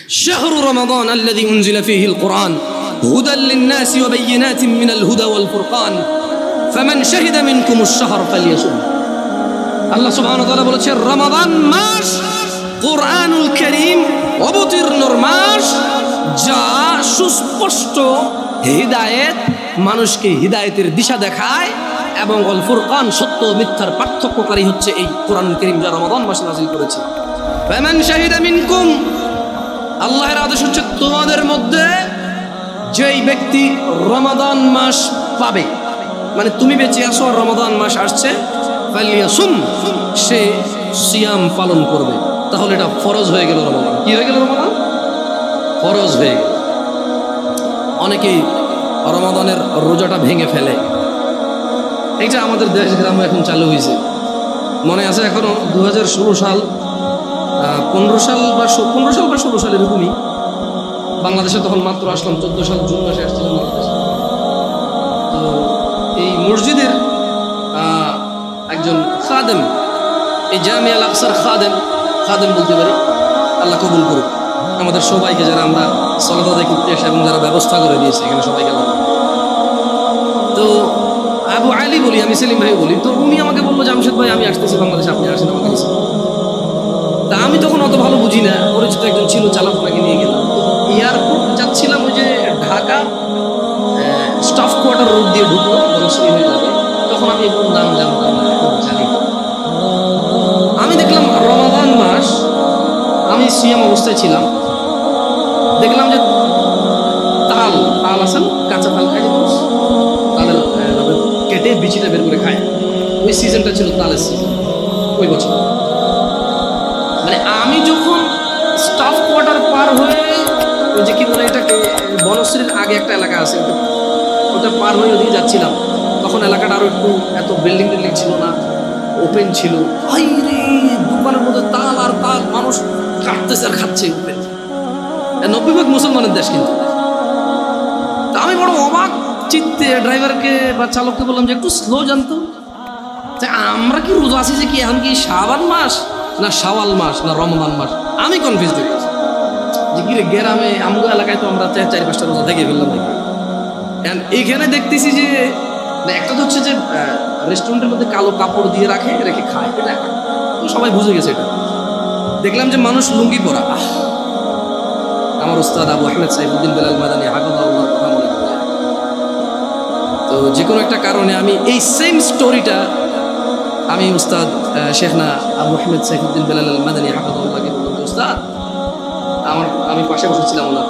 শাহরু রমাদান আল্লাযী উনজিলা ফীহিল কুরআন হুদাল লিন-নাসি ওয়া বায়িনাতিন মিনাল হুদা ওয়াল ফুরকান ফামান শাহিদা মিনকুমুশ শাহরা ফালইয়াসুম। আল্লাহ সুবহানাহু ওয়া তাআলা বলেছেন রমাদান মাস কুরআনুল কারীম অবতীর্ণর মাস, যা সুস্পষ্ট হিদায়াত, মানুষকে হিদায়াতের দিশা দেখায়, এবং আল ফুরকান সত্য মিথ্যার পার্থক্যকারী হচ্ছে এই কুরআনুল কারীম, যা রমাদান মাসে নাযিল করেছে। ফামান শাহিদা মিনকুম, আল্লাহর আদেশ হচ্ছে তোমাদের মধ্যে যেই ব্যক্তি রমাদান মাস পাবে, মানে তুমি বেঁচে আসো আর রমাদান মাস আসছে, ফালিয়াসুম, সে সিয়াম পালন করবে। তাহলে এটা ফরজ হয়ে গেল রমাদান। কি হয়ে গেল? রমাদান ফরজ হয়ে গেল। অনেকেই রমাদানের রোজাটা ভেঙে ফেলে, এটা আমাদের দেশ গ্রামে এখন চালু হয়েছে। মনে আছে এখনো 2016 সাল 15 সাল বা 16 সাল এরকমই বাংলাদেশে, তখন মাত্র আসলাম 14 সাল জুন মাসে আসছিলাম বাংলাদেশে। তো এই মসজিদের একজন খাদেম, এই জামিয়া আল আকসার খাদেম বলতে পারি, আল্লাহ কবুল করুক আমাদের সবাইকে, যারা আমরা সালাত আদায় করতে এসে এবং যারা ব্যবস্থা করে দিয়েছে এখানে সবাইকে। তো আবু আলী বলি, আমি সেলিম ভাই বলি। তো উনি আমাকে বললো জামশেদ ভাই আমি আসতেছি বাংলাদেশে, আপনি আসেন আমাকে নিয়ে। তা আমি তখন অত ভালো বুঝি না, পরিচিত একজন ছিল, চালাক, ওনাকে নিয়ে গেলাম। এয়ারপোর্ট যাচ্ছিলাম, ওই যে ঢাকা স্টাফ কোয়ার্টার রোড দিয়ে ঢুকলো, বনশ্রী হয়ে যাবে, তখন আমি এগুলো নাম জানতাম না, জানি। আমি দেখলাম রমাদান মাস, আমি সিয়াম অবস্থায় ছিলাম, দেখলাম যে তাল আছেন, কাঁচা তাল খাই, তালের কেটে বিচিটা বের করে খায়। ওই সিজনটা ছিল তালের সিজন ওই বছর। মানে আমি যখন স্টাফ কোয়ার্টার পার হয়ে, ওই যে কি বলে এটাকে, বনশ্রীর আগে একটা এলাকা আছে, ওটা পার হয়ে ওদিকে যাচ্ছিলাম, তখন এলাকাটা আরো একটু এত বিল্ডিং ছিল না, ওপেন ছিল। ভাই রে, দোকানের মধ্যে তাল আর তাল, মানুষ কাটতেছে আর খাচ্ছে। 90% মুসলমানের দেশ কিন্তু। তা আমি বড় অবাক চিত্তে ড্রাইভারকে বা চালককে বললাম যে একটু স্লো জানতো, আমরা কি রোজা আছি যে কি এখন কি শাবান মাস না শাওয়াল মাস না রমজান মাস? আমি কনফিউজ হয়ে গেছি যে কি রে, গ্রামে আমগো এলাকায় তো আমরা 4-5টা রোজা থেকে ফেললাম। এইখানে দেখতেছি যে একটা তো হচ্ছে যে রেস্টুরেন্টের মধ্যে কালো কাপড় দিয়ে রেখে খায়, এটা সবাই বুঝে গেছে। এটা দেখলাম যে মানুষ লুঙ্গি পরা। আমার উস্তাদ আবু আহমেদ সাইফুদ্দিন বেলাল মাদানী হাফিজাহুল্লাহ কথা মনে পড়ে। তো যে কোনো একটা কারণে আমি এই সেম স্টোরিটা আমি উস্তাদ শেখনা আবু আহমেদ সাইফুদ্দিন বেলাল মাদানী হাফিজাহুল্লাহকে বললাম যে উস্তাদ, আমি পাশে বসেছিলাম, ওনার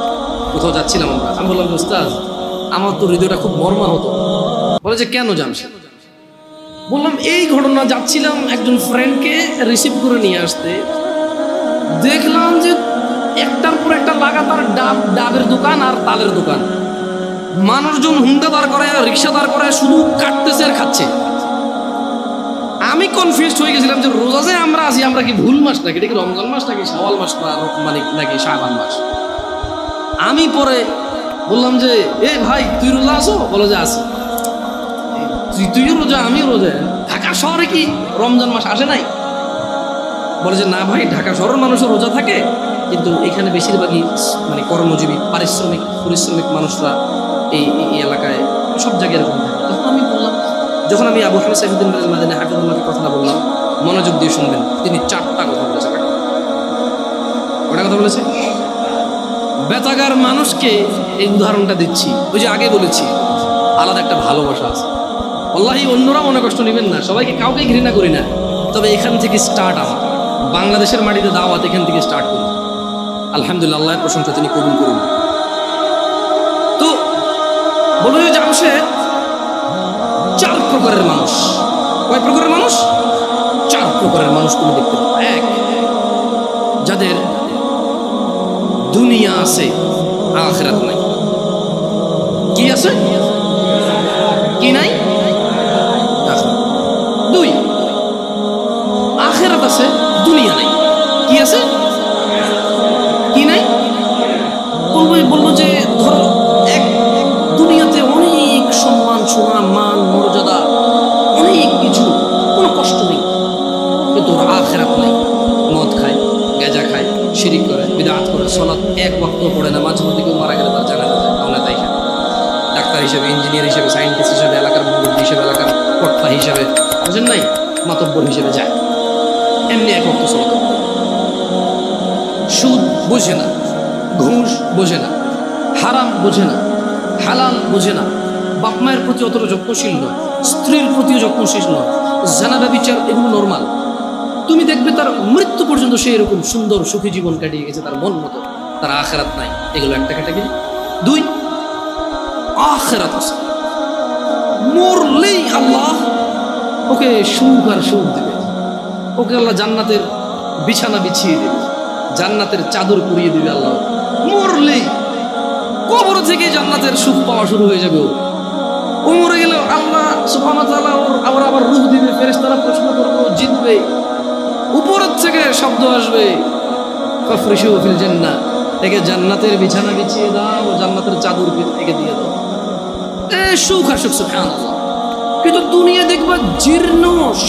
কোথাও যাচ্ছিলাম আমরা, আমি বললাম যে উস্তাদ আমার তো হৃদয়টা খুব মর্মাহত। বলে যে কেন জানছে? বললাম এই ঘটনা, যাচ্ছিলাম একজন ফ্রেন্ডকে রিসিভ করে নিয়ে আসতে, দেখলাম যে একটার পর একটা লাগাতার ডাবের দোকান আর তালের দোকান, মানুষজন হুন্ডা দাঁড় করায়, রিক্সা দাঁড় করায়, শুধু কাটতেছে আর খাচ্ছে। আমি কনফিউজড হয়ে গেছিলাম যে রোজা যে আমরা আছি, আমরা কি ভুল মাস নাকি, এটা কি রমজান মাস নাকি শাওয়াল মাস নাকি শাবান মাস? আমি পরে বললাম যে এ ভাই তুই রোজা আছো? বলো যে আছি। তুইও রোজা আমিও রোজা, ঢাকা শহরে কি রমজান মাস আসে নাই? বলে যে না ভাই, ঢাকা শহরের মানুষও রোজা থাকে, কিন্তু এখানে বেশিরভাগই মানে কর্মজীবী পরিশ্রমিক মানুষরা এই এলাকায় সব জায়গায় এরকম থাকে। তখন আমি বললাম, যখন আমি আবু আহমেদ সাইফুদ্দিন বেলাল মাদানী হাফিজাহুল্লাহকে কথাটা বললাম, মনোযোগ দিয়ে শুনবেন, তিনি 4টা কথা বলেছেন। কটা কথা বলেছে? বেতাগার মানুষকে এই উদাহরণটা দিচ্ছি, ওই যে আগে বলেছি আলাদা একটা ভালোবাসা আছে। আল্লাহি অন্যরা মনে কষ্ট নেবেন না, সবাইকে কাউকে ঘৃণা করি না, তবে এখান থেকে স্টার্ট আমার বাংলাদেশের মাটিতে দাওয়াত, এখান থেকে স্টার্ট করি। আলহামদুলিল্লাহ, আল্লাহর প্রশংসা, তিনি কবুল করুন। তো বলবো যে জামশেদ 4 প্রকারের মানুষ। কয় প্রকারের মানুষ? 4 প্রকারের মানুষ তুমি দেখতে পাবো। 1, যাদের দুনিয়া আছে আখিরাত নাই। কি আছে? কি নাই? 2, আখিরাত আছে, দুনিয়া নাই। কি আছে? কি নাই? বলবো যে ধরো দুনিয়াতে অনেক সম্মান, সুনাম, মান, মর্যাদা, অনেক কিছু, কোনো কষ্ট নেই, কিন্তু ওর আখিরাত নাই। মদ খায়, গাঁজা খায়, শিরিক করে, বিদআত করে, সালাত এক ওয়াক্ত পড়ে না, মাঝে মধ্যে কেউ মারা গেলে তার জানাজা যায়, আমরা তাই ডাক্তার হিসেবে, ইঞ্জিনিয়ার হিসেবে, সায়েন্টিস্ট হিসেবে, এলাকার মুরব্বী হিসেবে, এলাকার কর্তা হিসেবে, বুঝেন নাই, মাতব্বর হিসেবে যায়, এমনি এক ওয়াক্ত সালাত। সুদ বোঝে না, ঘুষ বোঝে না, হারাম বোঝে না, হালাল বোঝে না, বাপ মায়ের প্রতি অতটা যত্নশীল নয়, স্ত্রীর প্রতিও যত্নশীল নয়, জানা ব্যভিচার এগুলো নর্মাল। তুমি দেখবে তার মৃত্যু পর্যন্ত সে এরকম সুন্দর সুখী জীবন কাটিয়ে গেছে তার মন মতো, তার আখিরাত নাই। এগুলো একটা ক্যাটাগরি। দুই, আখিরাত আছে, মরলেই আল্লাহ ওকে সুখ আর সুখ দেবে, ওকে আল্লাহ জান্নাতের বিছানা বিছিয়ে দেবে, জান্নাতের চাদর পুড়িয়ে দেবে আল্লাহ। মরলেই কবর থেকে জান্নাতের সুখ পাওয়া শুরু হয়ে যাবে। ও মরে গেলে আল্লাহ সুবহানাহু ওয়া তাআলা ওর আবার রূহ দিবে, ফেরেশতারা প্রশ্ন করবে, ও জিতবে, উপরের থেকে শব্দ আসবে, ফাফরিশু ফিল জান্নাহ, একে জান্নাতের বিছানা বিছিয়ে দাও, জান্নাতের চাদর একে দিয়ে দাও। সুখ আর সুখ, সুবহানাল্লাহ। কিন্তু দুনিয়া দেখবা জীর্ণ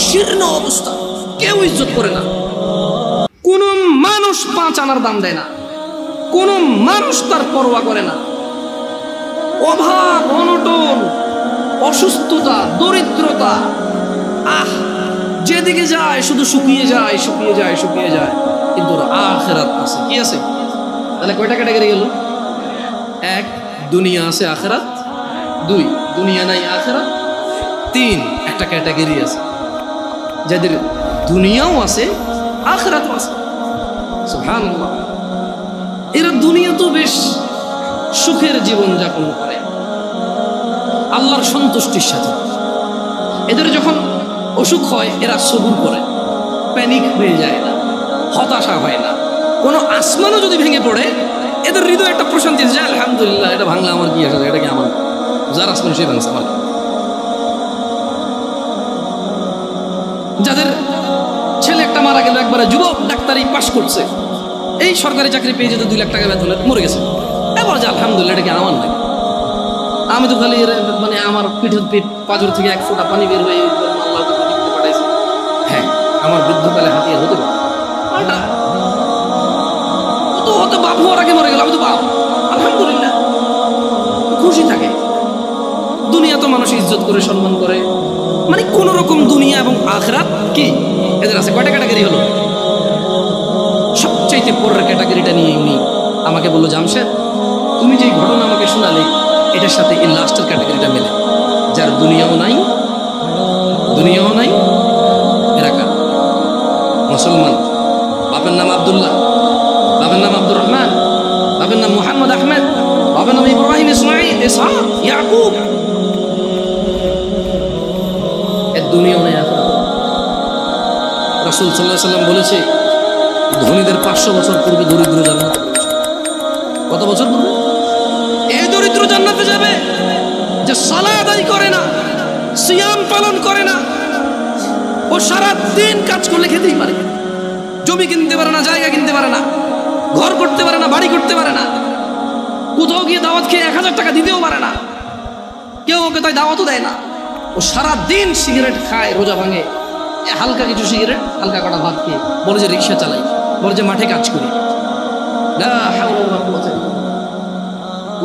শীর্ণ অবস্থা, কেউ ইজ্জত করে না, কোন মানুষ 5 আনার দাম দেয় না, কোন মানুষ তার পরোয়া করে না। অভাব, অনটন, অসুস্থতা, দরিদ্রতা, যেদিকে যায় শুধু শুকিয়ে যায়, শুকিয়ে যায়, শুকিয়ে যায়। কিন্তু আখিরাত আছে, কি আছে? তাহলে কয়টা ক্যাটাগরি গেল? 1, দুনিয়া আছে, আখিরাত। 2, দুনিয়া নাই, আখিরাত। 3, একটা ক্যাটাগরি আছে যাদের দুনিয়াও আছে, আখিরাতও আছে। সুবহানাল্লাহ। এরা দুনিয়া তো বেশ সুখের জীবন যাপন করে আল্লাহর সন্তুষ্টির সাথে। এদের যখন অসুখ হয় এরা সবুর করে, প্যানিক হয়ে যায় না, হতাশা হয় না। কোনো আসমানও যদি ভেঙে পড়ে এদের হৃদয় একটা প্রশান্তি যায়, আলহামদুলিল্লাহ, এটা ভাঙলে আমার কি আসে, এটা কি আমার, যার আসমান সে ভাঙছে আমার। যাদের ছেলে একটা মারা গেল, একবারে যুবক, ডাক্তারি পাশ করছে, এই সরকারি চাকরি পেয়ে যেত 2 লাখ টাকা বেতন, মরে গেছে, এবার যে আলহামদুলিল্লাহ, এটা কি আমার নাকি? আমি তো খালি মানে আমার পিঠের পিঠ পাঁজর থেকে 1 ফোঁটা পানি বের হয়ে আল্লাহকে পৃথিবীতে পাঠাইছে। হ্যাঁ, আমার বৃদ্ধকালে হাতিয়ার হতে পারে, তো হতে বাপ হওয়ার আগে মরে গেল, আমি তো বাপ, আলহামদুলিল্লাহ, খুশি থাকে। দুনিয়া তো মানুষ ইজ্জত করে, সম্মান করে, মানে কোন রকম দুনিয়া এবং আখিরাত কি এদের আছে। কয়টা ক্যাটাগরি হলো? সবচাইতে পরের ক্যাটাগরিটা নিয়ে উনি আমাকে বললো, জামশেদ, তুমি যেই ঘটনা আমাকে শোনালে এটার সাথে এই লাস্টের ক্যাটাগরিটা মেলে, যার দুনিয়াও নাই, দুনিয়াও নাই। এরা কারা? মুসলমান, বাপের নাম আব্দুল্লাহ, বাপের নাম আব্দুর রহমান, বাপের নাম মুহাম্মদ আহমেদ, বাপের নাম ইব্রাহিম, ইসমাঈল, ইসহাক, ইয়াকুব। এর দুনিয়াও নাই, আখিরাত। রাসূল সাল্লাল্লাহু আলাইহি ওয়াসাল্লাম বলেছে, ধনীদের 500 বছর পূর্বে দরিদ্র জান্নাতে প্রবেশ করবে। কত বছর পূর্বে? এই দরিদ্র জান্নাতে যাবে যে সালাত আদায় করে না, সিয়াম পালন করে না, ও সারা দিন কাজ করলে খেতেই পারে, জমি কিনতে পারে না, জায়গা কিনতে পারে না, ঘর করতে পারে না, বাড়ি করতে পারে না, কোথাও গিয়ে দাওয়াত খেয়ে 1000 টাকা দিতেও পারে না, কেউ ওকে তাই দাওয়াতও দেয় না। ও সারা দিন সিগারেট খায়, রোজা ভাঙে, হালকা কিছু সিগারেট, হালকা কটা ভাত খেয়ে বলে যে রিক্সা চালাই, বলে যে মাঠে কাজ করি।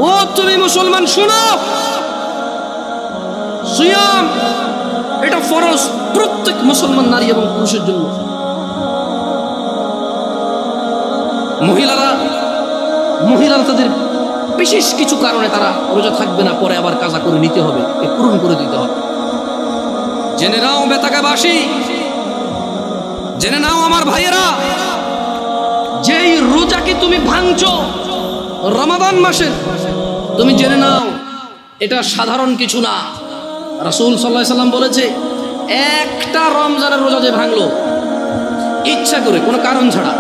ও তুমি মুসলমান শোনো, সিয়াম এটা ফরজ প্রত্যেক মুসলমান নারী এবং পুরুষের জন্য। মহিলারা তাদের বিশেষ কিছু কারণে তারা রোজা থাকবে না, পরে আবার কাজা করে নিতে হবে, পূরণ করে দিতে হবে। জেনে নাও বেতাকাবাসী, জেনে নাও আমার ভাইয়েরা, যেই রোজাকে তুমি ভাঙছো রমাদান মাসে, তুমি জেনে নাও এটা সাধারণ কিছু না। রাসূল সাল্লাল্লাহু আলাইহি সাল্লাম বলেছে, একটা রমজানের রোজা যে ভাঙলো ইচ্ছা করে, কোনো কারণ ছাড়া,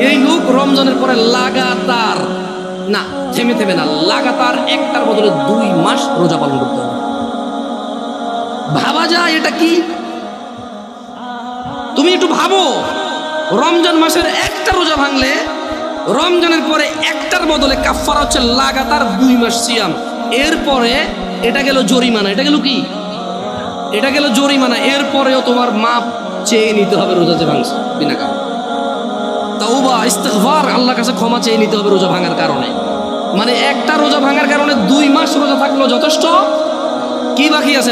এই লোক রমজানের পরে লাগাতার না, থেমে থেমে না, লাগাতার একটার বদলে 2 মাস রোজা পালন করতে হবে। ভাবা যায় এটা কি? তুমি একটু ভাবো, রমজান মাসের একটা রোজা ভাঙলে রমজানের পরে একটার বদলে কাফারা হচ্ছে লাগাতার 2 মাস সিয়াম। এরপরে এটা গেল জরিমানা, এটা গেল কি? এটা গেল জরিমানা। এরপরেও তোমার মাপ চেয়ে নিতে হবে রোজা যে ভাঙছে বিনা কারণে। তাওবা ইস্তিগফার, আল্লাহর কাছে ক্ষমা চেয়ে নিতে হবে রোজা ভাঙার কারণে। মানে একটা রোজা ভাঙার কারণে 2 মাস রোজা থাকলো যথেষ্ট, কি বাকি আছে?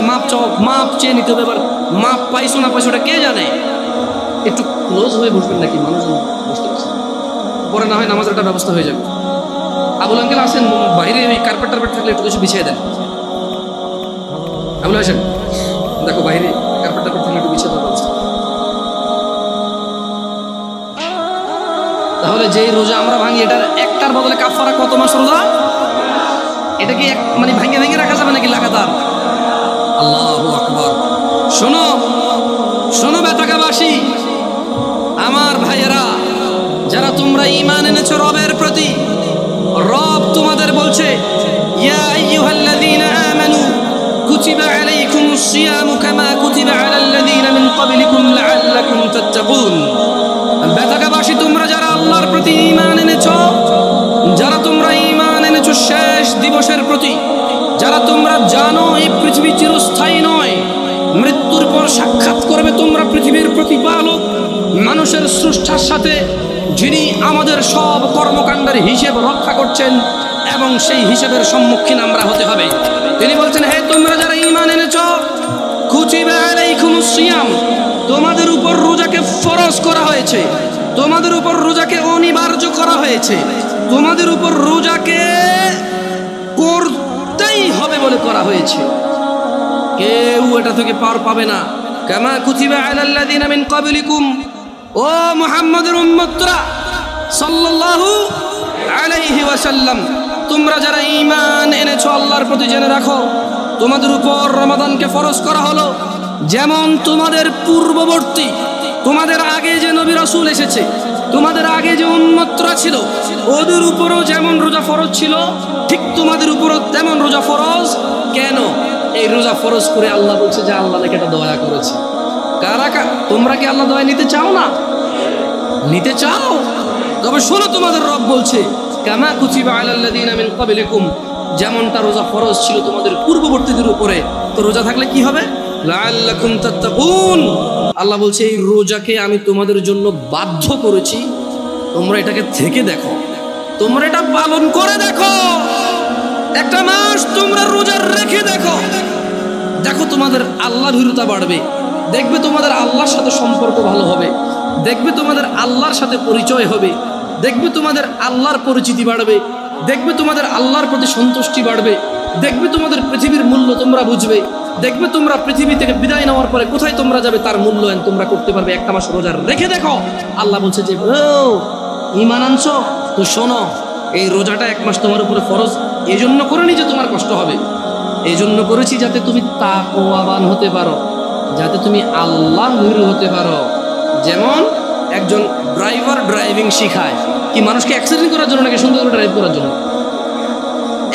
মাপ চেয়ে নিতে হবে। এবার মাপ পাইছো না পাইছো ওটা কে জানে। একটু ক্লোজ হয়ে বসবেন নাকি, মানুষ বুঝতে পারছে পরে না হয় নামাজের একটা ব্যবস্থা হয়ে যাবে। আবুল আঙ্কেল আসেন, বাইরে ওই কার্পেট টার্পেট থাকলে একটু কিছু বিছিয়ে দেন। আবুল আসেন, দেখো বাইরে কার্পেট টার্পেট থাকলে একটু বিছিয়ে দেওয়ার ব্যবস্থা। তাহলে যে রোজা আমরা ভাঙি এটার একটার বদলে কাফারা কত মাস রোজা? এটা কি মানে ভেঙে ভেঙে রাখা যাবে নাকি লাগাতার? আল্লাহু আকবার। শোনো শোনো বেতাকাবাসী, আমার ভাইয়েরা, যারা তোমরা ঈমান এনেছো রবের প্রতি, রব তোমাদের বলছে ইয়া আইয়ুহাল্লাযীনা আমানু কুতিবা আলাইকুমুস সিয়ামু কামা কুতিবা আলাল্লাযীনা মিন ক্বাবলিকুম লাআল্লাকুম তাত্তাকুন। বেতাকাবাসী, তোমরা যারা আল্লাহর প্রতি ঈমান এনেছো, যারা তোমরা ঈমান এনেছো শেষ দিবসের প্রতি, যারা তোমরা জানো এই পৃথিবী চিরস্থায়ী নয়, মৃত্যুর পর সাক্ষাৎ করবে তোমরা পৃথিবীর প্রতিপালক মানুষের স্রষ্টার সাথে, যিনি আমাদের সব কর্মকাণ্ডের হিসেব রক্ষা করছেন এবং সেই হিসেবের সম্মুখীন আমরা হতে হবে। তিনি বলছেন, হে তোমরা যারা ঈমান এনেছো, কুতিবা আলাইকুমুস সিয়াম, তোমাদের উপর রোজাকে ফরজ করা হয়েছে, তোমাদের উপর রোজাকে অনিবার্য করা হয়েছে, তোমাদের উপর রোজাকে করতেই হবে বলে করা হয়েছে। কেউ এটা থেকে পার পাবে না। কামা কুতিবা আলাল্লাযীনা মিন ক্বাবলিকুম, ও মুহাম্মদের উম্মতরা সাল্লাল্লাহু আলাইহি ওয়াসাল্লাম, তোমরা যারা ঈমান এনেছো আল্লাহর প্রতি, জেনে রাখো তোমাদের উপর রমাদানকে ফরজ করা হলো যেমন তোমাদের পূর্ববর্তী, তোমাদের আগে যে নবী রাসূল এসেছে, তোমাদের আগে যে উম্মতরা ছিল, ওদের উপরও যেমন রোজা ফরজ ছিল, ঠিক তোমাদের উপরও তেমন রোজা ফরজ। কেন এই রোজা ফরজ করে আল্লাহ বলছে যে আল্লাহ নাকি এটা দয়া করেছে। তোমরা কি আল্লাহ দয়া নিতে চাও না? নিতে চাও? তবে শোনো, তোমাদের রব বলছে কামা কুতিবা আলাল্লাযীনা মিন ক্বাবলিকুম, যেমনটা রোজা ফরজ ছিল তোমাদের পূর্ববর্তীদের উপরে। তো রোজা থাকলে কি হবে? লাআল্লাকুম তাত্তাকুন। আল্লাহ বলছে এই রোজাকে আমি তোমাদের জন্য বাধ্য করেছি, তোমরা এটাকে থেকে দেখো, তোমরা এটা পালন করে দেখো, একটা মাস তোমরা রোজা রেখে দেখো, দেখো তোমাদের আল্লাহ ভীরুতা বাড়বে, দেখবে তোমাদের আল্লাহর সাথে সম্পর্ক ভালো হবে, দেখবে তোমাদের আল্লাহর সাথে পরিচয় হবে, দেখবে তোমাদের আল্লাহর পরিচিতি বাড়বে, দেখবে তোমাদের আল্লাহর প্রতি সন্তুষ্টি বাড়বে, দেখবে তোমাদের পৃথিবীর মূল্য তোমরা বুঝবে, দেখবে তোমরা পৃথিবী থেকে বিদায় নেওয়ার পরে কোথায় তোমরা যাবে তার মূল্যায়ন তোমরা করতে পারবে। একটা মাস রোজা রেখে দেখো। আল্লাহ বলছে যে ও ঈমান আনছো তো শোনো, এই রোজাটা 1 মাস তোমার উপরে ফরজ এই জন্য করিনি যে তোমার কষ্ট হবে, এই জন্য করেছি যাতে তুমি তাকওয়াবান হতে পারো, যাতে তুমি আল্লাহ ভীরু হতে পারো। যেমন একজন ড্রাইভার ড্রাইভিং শিখায় কি মানুষকে অ্যাক্সিডেন্ট করার জন্য নাকি সুন্দর করে ড্রাইভ করার জন্য?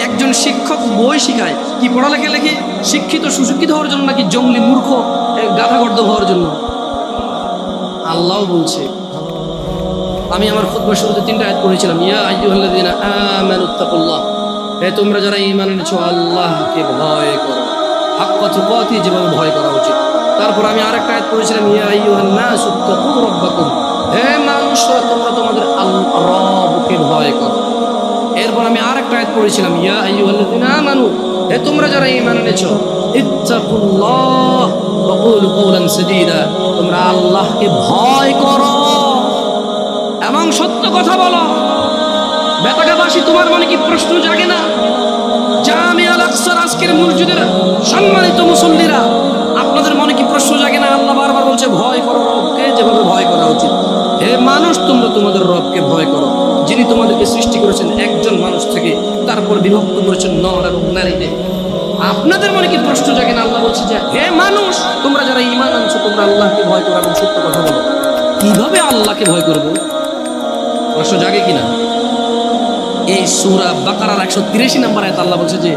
একজন শিক্ষক বই শিখায় কি পড়ালেখা লেখে শিক্ষিত সুশিক্ষিত হওয়ার জন্য নাকি জঙ্গলি মূর্খ গাধাগর্দ হওয়ার জন্য? আল্লাহ বলছে, আমি আমার খুতবার শুরুতে 3টা আয়াত পড়েছিলাম, ইয়া আইয়ুহাল্লাযীনা আমানুত্তাকুল্লাহ, হে তোমরা যারা ঈমান এনেছো আল্লাহকে ভয় করো, হাক্কা তুকাতিহি, যেভাবে ভয় করা উচিত। তারপর আমি আরেকটা আয়াত পড়েছিলাম, ইয়া আইয়ুহান নাসুত্তাকু রাব্বাকুম, হে মানুষরা তোমরা তোমাদের রবকে ভয় করো। এরপর আমি আরেকটা আয়াত পড়েছিলাম, ইয়া আইয়ুহাল্লাযীনা আমানু, হে তোমরা যারা ঈমান এনেছো ইত্তাকুল্লাহ ওয়া কুলু কওলান সাদীদা, তোমরা আল্লাহকে ভয় করো এবং সত্য কথা বলো। বেতাকাবাসী, তোমার মনে কি প্রশ্ন জাগে না? জামিয়া আল আকসার আজকের মসজিদের সম্মানিত মুসল্লিরা, আপনাদের মনে কি প্রশ্ন জাগে না? আল্লাহ বারবার বলছে ভয় করো রবকে, যেভাবে ভয় করা উচিত। হে মানুষ, তোমরা তোমাদের রবকে ভয় করো, যিনি তোমাদেরকে সৃষ্টি করেছেন একজন মানুষ থেকে, তারপর বিভক্ত করেছেন নর এবং নারীতে। আপনাদের মনে কি প্রশ্ন জাগে না? আল্লাহ বলছে যে হে মানুষ, তোমরা যারা ঈমান আনছো তোমরা আল্লাহকে ভয় করো এবং সত্য কথা বলো। কিভাবে আল্লাহকে ভয় করবো? প্রশ্ন জাগে কিনা? এই সূরা বাকারার 183 নম্বর আয়াত আল্লাহ বলছে যে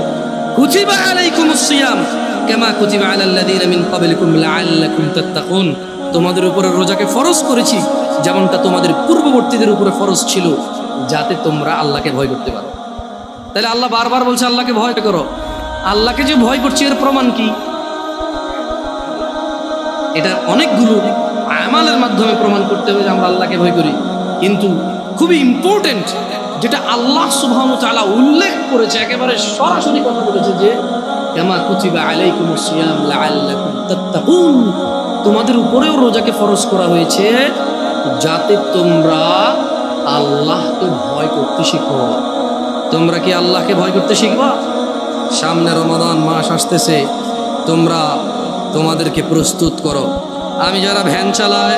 কুতিবা আলাইকুমুস সিয়াম কামা কুতিবা আলাল্লাযীনা মিন ক্বাবলিকুম লাআল্লাকুম তাত্তাকুন, তোমাদের উপরে রোজাকে ফরজ করেছি যেমনটা তোমাদের পূর্ববর্তীদের উপরে ফরজ ছিল, যাতে তোমরা আল্লাহকে ভয় করতে পারো। তাহলে আল্লাহ বারবার বলছে আল্লাহকে ভয় করো। আল্লাহকে যে ভয় করছি এর প্রমাণ কি? এটা অনেকগুলো আমালের মাধ্যমে প্রমাণ করতে হবে যে আমরা আল্লাহকে ভয় করি। কিন্তু খুবই ইম্পর্টেন্ট যেটা আল্লাহ সুবহানাহু ওয়া তাআলা উল্লেখ করেছে, একেবারে সরাসরি কথা বলেছে যে কামা কুতিবা আলাইকুমুস সিয়াম লাআল্লাকুম তাত্তাকুন, তোমাদের উপরেও রোজাকে ফরজ করা হয়েছে যাতে তোমরা আল্লাহকে ভয় করতে শিখো। তোমরা কি আল্লাহকে ভয় করতে শিখবা? সামনে রমাদান মাস আসতেছে, তোমরা তোমাদেরকে প্রস্তুত করো। আমি যারা ভ্যান চালায়,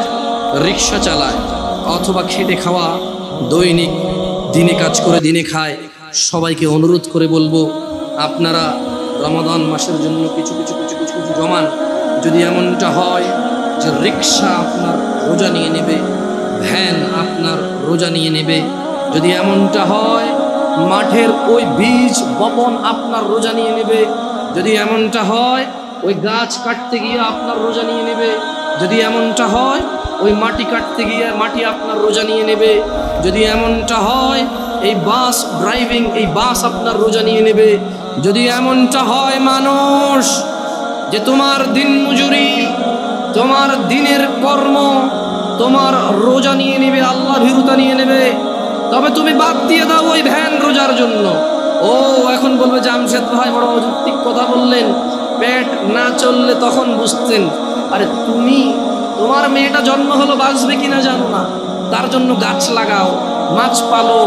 রিক্সা চালায়, অথবা খেটে খাওয়া, দৈনিক দিনে কাজ করে দিনে খায়, সবাইকে অনুরোধ করে বলবো আপনারা রমাদান মাসের জন্য কিছু কিছু কিছু কিছু কিছু জমান। যদি এমনটা হয় যে রিক্সা আপনার রোজা নিয়ে নেবে, ভ্যান আপনার রোজা নিয়ে নেবে, যদি এমনটা হয় মাঠের ওই বীজ বপন আপনার রোজা নিয়ে নেবে, যদি এমনটা হয় ওই গাছ কাটতে গিয়ে আপনার রোজা নিয়ে নেবে, যদি এমনটা হয় ওই মাটি কাটতে গিয়ে মাটি আপনার রোজা নিয়ে নেবে, যদি এমনটা হয় এই বাস ড্রাইভিং, এই বাস আপনার রোজা নিয়ে নেবে, যদি এমনটা হয় মানুষ যে তোমার দিন মজুরি, তোমার দিনের কর্ম তোমার রোজা নিয়ে নেবে, আল্লাহ ভীরুতা নিয়ে নেবে, তবে তুমি বাদ দিয়ে দাও ওই ভ্যান রোজার জন্য। ও এখন বলবে জামশেদ ভাই বড় অযৌক্তিক কথা বললেন, পেট না চললে তখন বুঝতেন। আরে তুমি তোমার মেয়েটা জন্ম হলো বাঁচবে কিনা জানো না, তার জন্য গাছ লাগাও, মাছ পালো,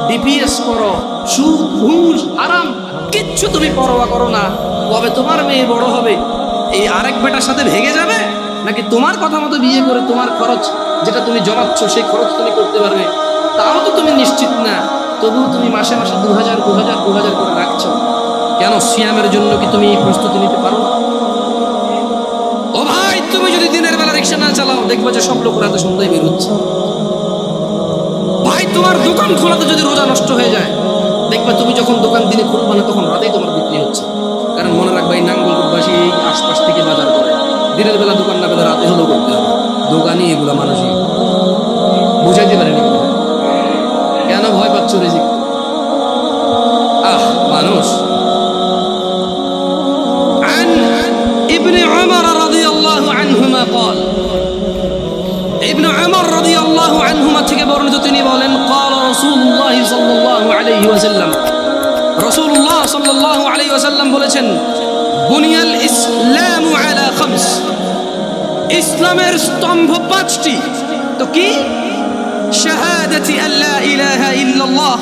ডিপিএস করো, সুদ ঘুষ হারাম কিচ্ছু তুমি পরোয়া করো না। কবে তোমার মেয়ে বড় হবে এই আরেক বেটার সাথে ভেগে যাবে, নাকি তোমার কথা মতো বিয়ে করে তোমার খরচ যেটা তুমি জমাচ্ছ সেই খরচ তুমি করতে পারবে, তাও তো তুমি নিশ্চিত না। তবুও তুমি মাসে মাসে 2000 করে রাখছো কেন? সিয়ামের জন্য কি তুমি প্রস্তুতি নিতে পারো না? ও ভাই, তুমি যদি দিনের বেলা রিক্সা না চালাও দেখবে যে সব লোক রাতে সন্ধ্যায় বের হচ্ছে। ভাই, তোমার দোকান খোলাতে যদি রোজা নষ্ট হয়ে যায় দেখবে তুমি যখন দোকান দিনে খুলবা না তখন রাতেই তোমার বিক্রি হচ্ছে। কারণ মনে রাখবে এই নাঙ্গলকোটবাসী এই আশপাশ থেকে বাজার করে, দিনের বেলা দোকান না পেলে রাতে হলেও করতে হবে। দোকানই এগুলো মানুষই বুঝাইতে পারেনি। কেন ভয় পাচ্ছ রিজিক? মানুষ। عن ابن عمر رضي الله عنهما قال, ابن عمر رضي الله عنهما থেকে বর্ণিত তিনি বলেন قال رسول الله صلى الله عليه وسلم, রাসূলুল্লাহ সাল্লাল্লাহু আলাইহি ওয়াসাল্লাম বলেছেন বুনিয়াল ইসলামু আলা খামস, ইসলামের স্তম্ভ 5টি। তো কি? শাহাদাতি আল্লা ইলাহা ইল্লাল্লাহ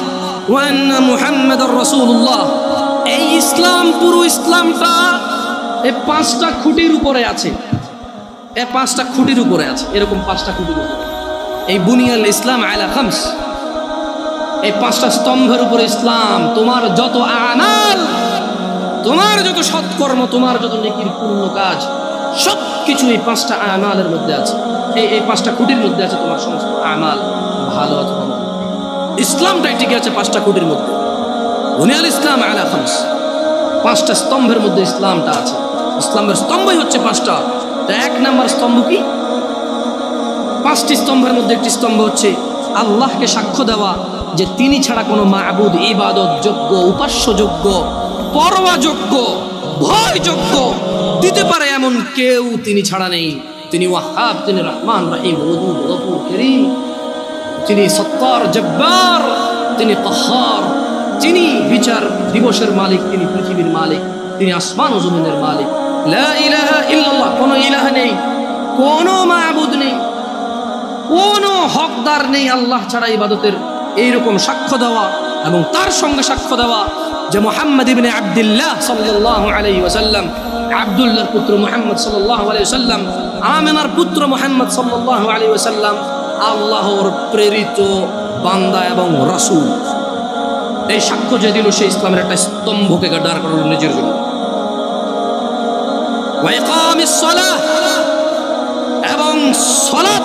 ওয়া আন্না মুহাম্মাদার রাসূলুল্লাহ। এই ইসলাম, পুরো ইসলামটা এই 5টা খুঁটির উপরে আছে। এই 5টা খুঁটির উপরে আছে, এরকম 5টা খুঁটির উপরে। এই বুনিয়াল ইসলাম আলা খামস, এই 5টা স্তম্ভের উপরে ইসলাম। তোমার যত আমাল, তোমার যত সৎকর্ম, তোমার যত নেকির পূর্ণ কাজ, সব কিছু এই 5টা আমালের মধ্যে আছে। এই 5টা খুঁটির মধ্যে আছে তোমার সমস্ত আমাল, ভালো অথবা মন্দ। ইসলামটাই টিকে আছে 5টা খুঁটির মধ্যে। বুনিয়াল ইসলাম আলা খামস, 5টা স্তম্ভের মধ্যে ইসলামটা আছে। ইসলামের স্তম্ভই হচ্ছে 5টা। তো 1 নম্বর স্তম্ভ কি? 5টি স্তম্ভের মধ্যে একটি স্তম্ভ হচ্ছে আল্লাহকে সাক্ষ্য দেওয়া যে তিনি ছাড়া কোনো মাবুদ, ইবাদত যোগ্য, উপাস্য যোগ্য, পরোয়া যোগ্য, ভয় যোগ্য দিতে পারে এমন কেউ তিনি ছাড়া নেই। তিনি ওয়াহাব, তিনি রহমান রহিম, ওদুদ গফুর করিম, তিনি সত্তার জব্বার, তিনি কাহার, তিনি বিচার দিবসের মালিক, তিনি পৃথিবীর মালিক, তিনি আসমান ও জমিনের মালিক। লা ইলাহা ইল্লাল্লাহ, কোনো ইলাহ নেই, কোনো মাবুদ নেই, কোনো হকদার নেই আল্লাহ ছাড়া ইবাদতের। এইরকম সাক্ষ্য দেওয়া এবং তার সঙ্গে সাক্ষ্য দেওয়া যে মুহাম্মদ ইবনে আব্দুল্লাহ সাল্লাল্লাহু আলাইহি ওয়াসাল্লাম, আব্দুল্লাহর পুত্র মুহাম্মদ সাল্লাল্লাহু আলাইহি ওয়াসাল্লাম, আমিনার পুত্র মুহাম্মদ সাল্লাল্লাহু আলাইহি ওয়াসাল্লাম আল্লাহর প্রেরিত বান্দা এবং রাসূল। এই সাক্ষ্য যে দিল সে ইসলামের একটা স্তম্ভকে দাঁড় করালো নিজের জন্য। ওয়া ইকামিস সালাহ, এবং সালাত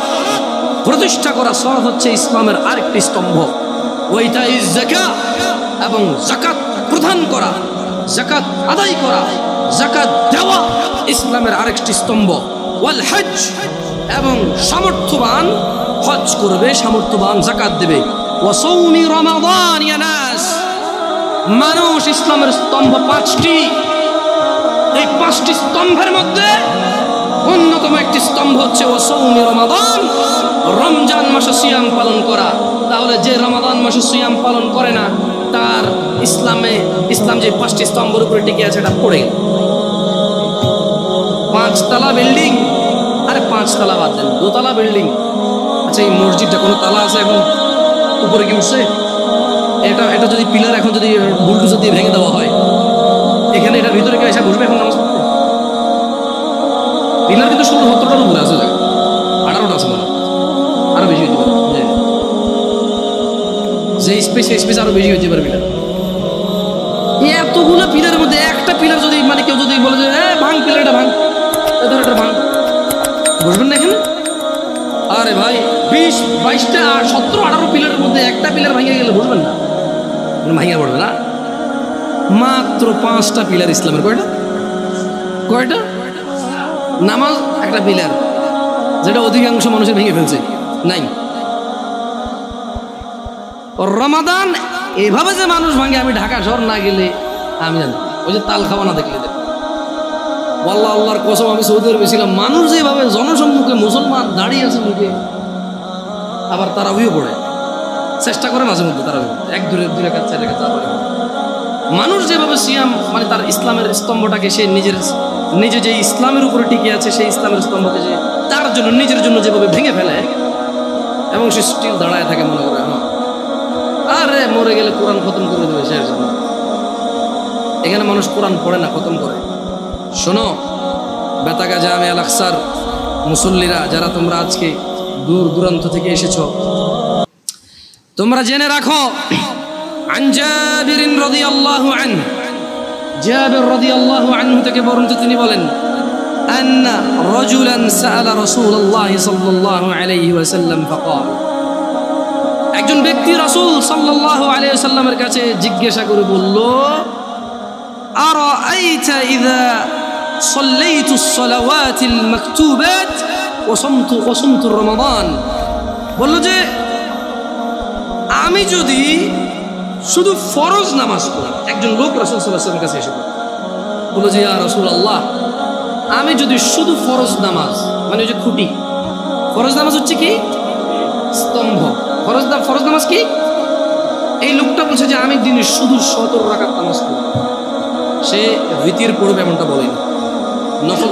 প্রতিষ্ঠা করা। সালাত হচ্ছে ইসলামের আরেকটি স্তম্ভ। ওয়া ইতাইজ যাকাত, এবং যাকাত প্রদান করা, যাকাত আদায় করা, যাকাত দেওয়া ইসলামের আরেকটি স্তম্ভ। ওয়াল হজ, এবং সামর্থ্যবান হজ করবে, সামর্থ্যবান যাকাত দেবে। ওয়া সাওমি রমাদান, ইয়া নাস, মানুষ ইসলামের স্তম্ভ 5টি। এই 5টি স্তম্ভের মধ্যে অন্যতম একটি স্তম্ভ হচ্ছে ওয়া সাওমি রমাদান, রমজান মাসে সিয়াম পালন করা, তাহলে যে রমাদান মাসে সিয়াম পালন করে না তার ইসলাম যে 5টি স্তম্ভের উপরে টিকে আছে এটা পড়ে গেল। 5 তলা বিল্ডিং, আরে 5 তলা বাদ দেন, 2 তলা বিল্ডিং। আচ্ছা এই মসজিদটা কোনো তালা আছে এখন, উপরে কি উঠছে? এটা যদি পিলার এখন যদি বুলডোজার দিয়ে ভেঙে দেওয়া হয়, এখানে এটার ভিতরে কেউ এসে বসবে এখন নামাজ পড়তে? পিলার কিন্তু 16-17টার উপরে আছে, জায়গা 18টা আছে মনে হয়, আরো বেশি হতে পারে, যে স্পেস আরো বেশি হতে পারে পিলার। এতগুলো পিলারের মধ্যে একটা পিলার যদি মানে কেউ যদি বলে যে ভাঙ পিলারটা ভাঙ, এটা ভাঙ, বসবেন না এখানে? আরে ভাই 20, 22টা, 17, 18 পিলারের মধ্যে একটা পিলার ভাঙে গেলে বসবেন না? ভাঙিয়ে পড়বে না। মাত্র 5টা পিলার ইসলামের। কয়টা? নামাজ একটা পিলার, যেটা অধিকাংশ মানুষের ভেঙে ফেলছে নাই। রমাদান এভাবে যে মানুষ ভাঙে, আমি ঢাকা শহর না গেলে আমি জানি। ওই যে তাল খাওয়া না দেখলে আল্লাহর কসম, আমি সৌদি আরবে ছিলাম, মানুষ যেভাবে জনসম্মুখে মুসলমান দাঁড়িয়ে আছে মুখে, আবার তারাবিও পড়ে, চেষ্টা করে মাঝে মধ্যে তারাবি, 1-2 রাকাত 4 রাকাত তারাবি। মানুষ যেভাবে সিয়াম মানে তার ইসলামের স্তম্ভটাকে সে নিজে যে ইসলামের উপরে টিকে আছে, সেই ইসলামের স্তম্ভকে যে তার জন্য নিজের জন্য যেভাবে ভেঙে ফেলে এবং সে স্টিল দাঁড়ায় থাকে, মনে করে আরে মরে গেলে কোরআন খতম করে দেবে শেষ। এখানে মানুষ কোরআন পড়ে না, খতম করে। শোনো বেতাগা জামে আল আকসার মুসল্লিরা, যারা তোমরা আজকে দূর দূরান্ত থেকে এসেছো, তোমরা জেনে রাখো, আন জাবির রাদিয়াল্লাহু আনহু, জাবির রাদিয়াল্লাহু আনহু থেকে বর্ণিত, তিনি বলেন, আন্না রাজুলান সাআলা রাসূলুল্লাহ সাল্লাল্লাহু আলাইহি ওয়াসাল্লাম ফাকাল, একজন ব্যক্তি রাসূল সাল্লাল্লাহু আলাইহি ওয়াসাল্লামের কাছে জিজ্ঞাসা করে বলল, আরাআইতা ইযা সাল্লাইতু আস-সালাওয়াতিল মাকতুবাত ওয়া সামতু রমাদান, বলল যে আমি যদি শুধু ফরজ নামাজ পড়ি। একজন লোক রাসূল সাল্লাল্লাহু আলাইহি ওয়াসাল্লামের কাছে এসে বলল যে ইয়া রাসূলুল্লাহ, আমি যদি শুধু ফরজ নামাজ, মানে ওই যে খুঁটি, ফরজ নামাজ হচ্ছে কি স্তম্ভ, ফরজ নামাজ কি? এই লোকটা বলছে যে আমি দিনে শুধু 17 রাকাত নামাজ পড়ি। সে ভিতির পড়বে এমনটা বলেনি, নফল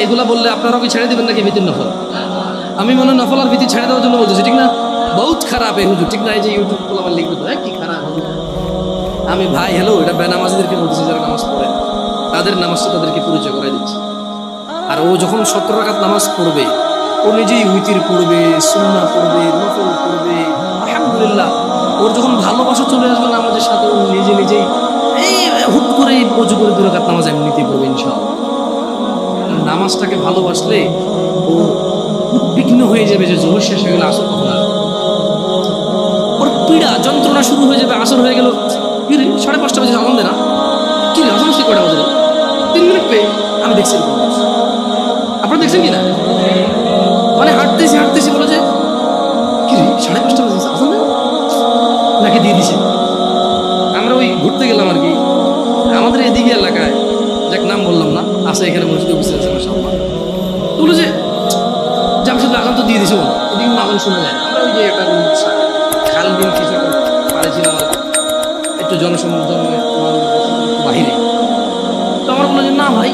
এগুলা বললে আপনারাও কি ছেড়ে দেবেন নাকি ভিতির নফল? আমি মনে হয় নফল আর ভিতি ছেড়ে দেওয়ার জন্য বলতেছি, ঠিক না? বহুত খারাপ এই হুজুর, ঠিক না? এই যে ইউটিউব আমার লিখবে তো কি খারাপ হুজুর। আমি ভাই হ্যালো, এটা বেনামাজিদেরকে বলতেছি, যারা নামাজ পড়ে তাদের নামাজটা তাদেরকে পরিচয় করাই দিচ্ছে। আর ও যখন 17 রাকাত নামাজ পড়বে, ও নিজেই উইতির পড়বে, সুন্নাহ পড়বে, নফল পড়বে, আলহামদুলিল্লাহ। ওর যখন ভালোবাসা চলে আসবে নামাজের সাথে, ও নিজেই এই হুট করে ওযু করে 2 রাকাত নামাজ এমনিতেই পড়বে ইনশাআল্লাহ। নামাজটাকে ভালোবাসলে ও উদ্বিগ্ন হয়ে যাবে যে জোহর শেষ হয়ে গেলে আসর কখন আসবে, ওর পীড়া যন্ত্রণা শুরু হয়ে যাবে। আসর হয়ে গেল, কি রে 5:30 বাজে আজান দে না, কি রে আজান সে কয়টা বাজে? 3 মিনিট পেয়ে আমি দেখছি। আপনারা দেখছেন কিনা? মানে হাঁটতেছি বলে যে কি রে 5:30 বাজে আজান দে নাকি দিয়ে দিছে। আমরা ওই ঘুরতে গেলাম আর কি, আমাদের এদিকে এলাকায়, যাক নাম বললাম না, আছে এখানে মসজিদে বসে আছে মাশাআল্লাহ। বলে যে জামশেদ আজান তো দিয়ে দিছে, এদিকে আজান শোনা যায়। আমরা ওই যে একটা খাল বিল কিছু পারেছিলাম আর একটু বাহিরে, তো আমার বললো যে না ভাই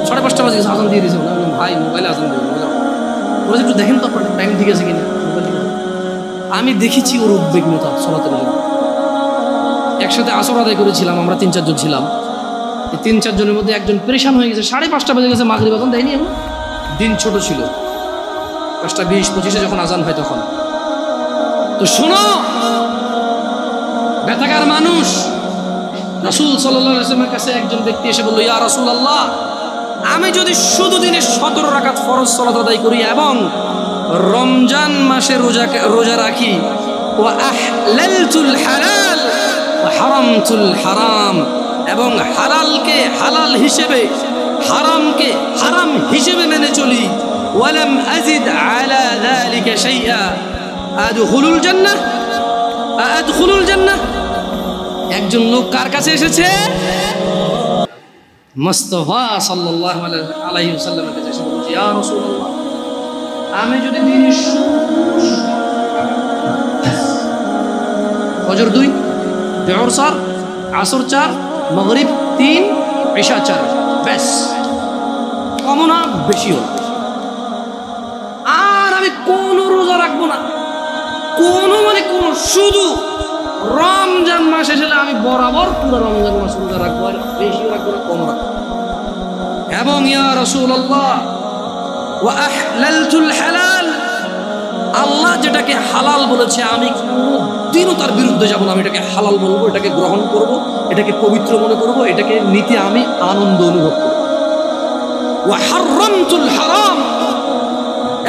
5:30 বাজে আজান দিয়ে দিয়েছে। ভাই মোবাইলে আজান দেবে, বলে একটু দেখেন তো আপনার টাইম ঠিক আছে কিনা। আমি দেখেছি ওর উদ্বিগ্নতা সালাতের জন্য। একসাথে আসর আদায় করেছিলাম, আমরা 3-4 জন ছিলাম। এই 3-4 জনের মধ্যে একজন পরেশান হয়ে গেছে, 5:30 বাজে গেছে, মাগরিব আজান দেয়নি। এখন দিন ছোট ছিল, 5:20-25 যখন আজান হয় তখন। তো শোনো বেতাকার মানুষ, রাসূল সাল্লাল্লাহু আলাইহি ওয়াসাল্লামের কাছে একজন ব্যক্তি এসে বলল, ইয়া রাসূলুল্লাহ, আমি যদি শুধু দিনে 17 রাকাত ফরজ সালাত আদায় করি এবং রমজান মাসে রোজা রাখি, ওয়া আহলালতুল হালাল ওয়া হারামতুল হারাম, এবং হালালকে হালাল হিসেবে, হারামকে হারাম হিসেবে মেনে চলি, ওয়ালাম আযিদ আলা যালিকা শাইআ, আদখুলুল জান্নাহ। একজন লোক কার কাছে এসেছে? মুস্তাফা সাল্লাল্লাহু আলাইহি ওয়াসাল্লামের কাছে এসে বলছে, ইয়া রাসূলুল্লাহ, আমি যদি দিনে শুধু ফজর 2, জোহর 4, আসর 4, মাগরিব 3, ইশা 4, ব্যাস। কমও না বেশিও। আর আমি কোনো রোজা রাখবো না, কোনো মানে কোনো, শুধু রমজান মাস এসে আমি বরাবর পুরো রমজান মাস রোজা রাখবো, আর বেশিও রাখবো না, কম রাখবো। এবং ইয়া রাসূলুল্লাহ ওয়া আহলালতুল হালাল, আল্লাহ যেটাকে হালাল বলেছে আমি কোনোদিনও তার বিরুদ্ধে যাব না। আমি এটাকে হালাল বলবো, এটাকে গ্রহণ করব, এটাকে পবিত্র মনে করব, এটাকে নিতে আমি আনন্দ অনুভব করব। ওয়া হারামতুল হারাম,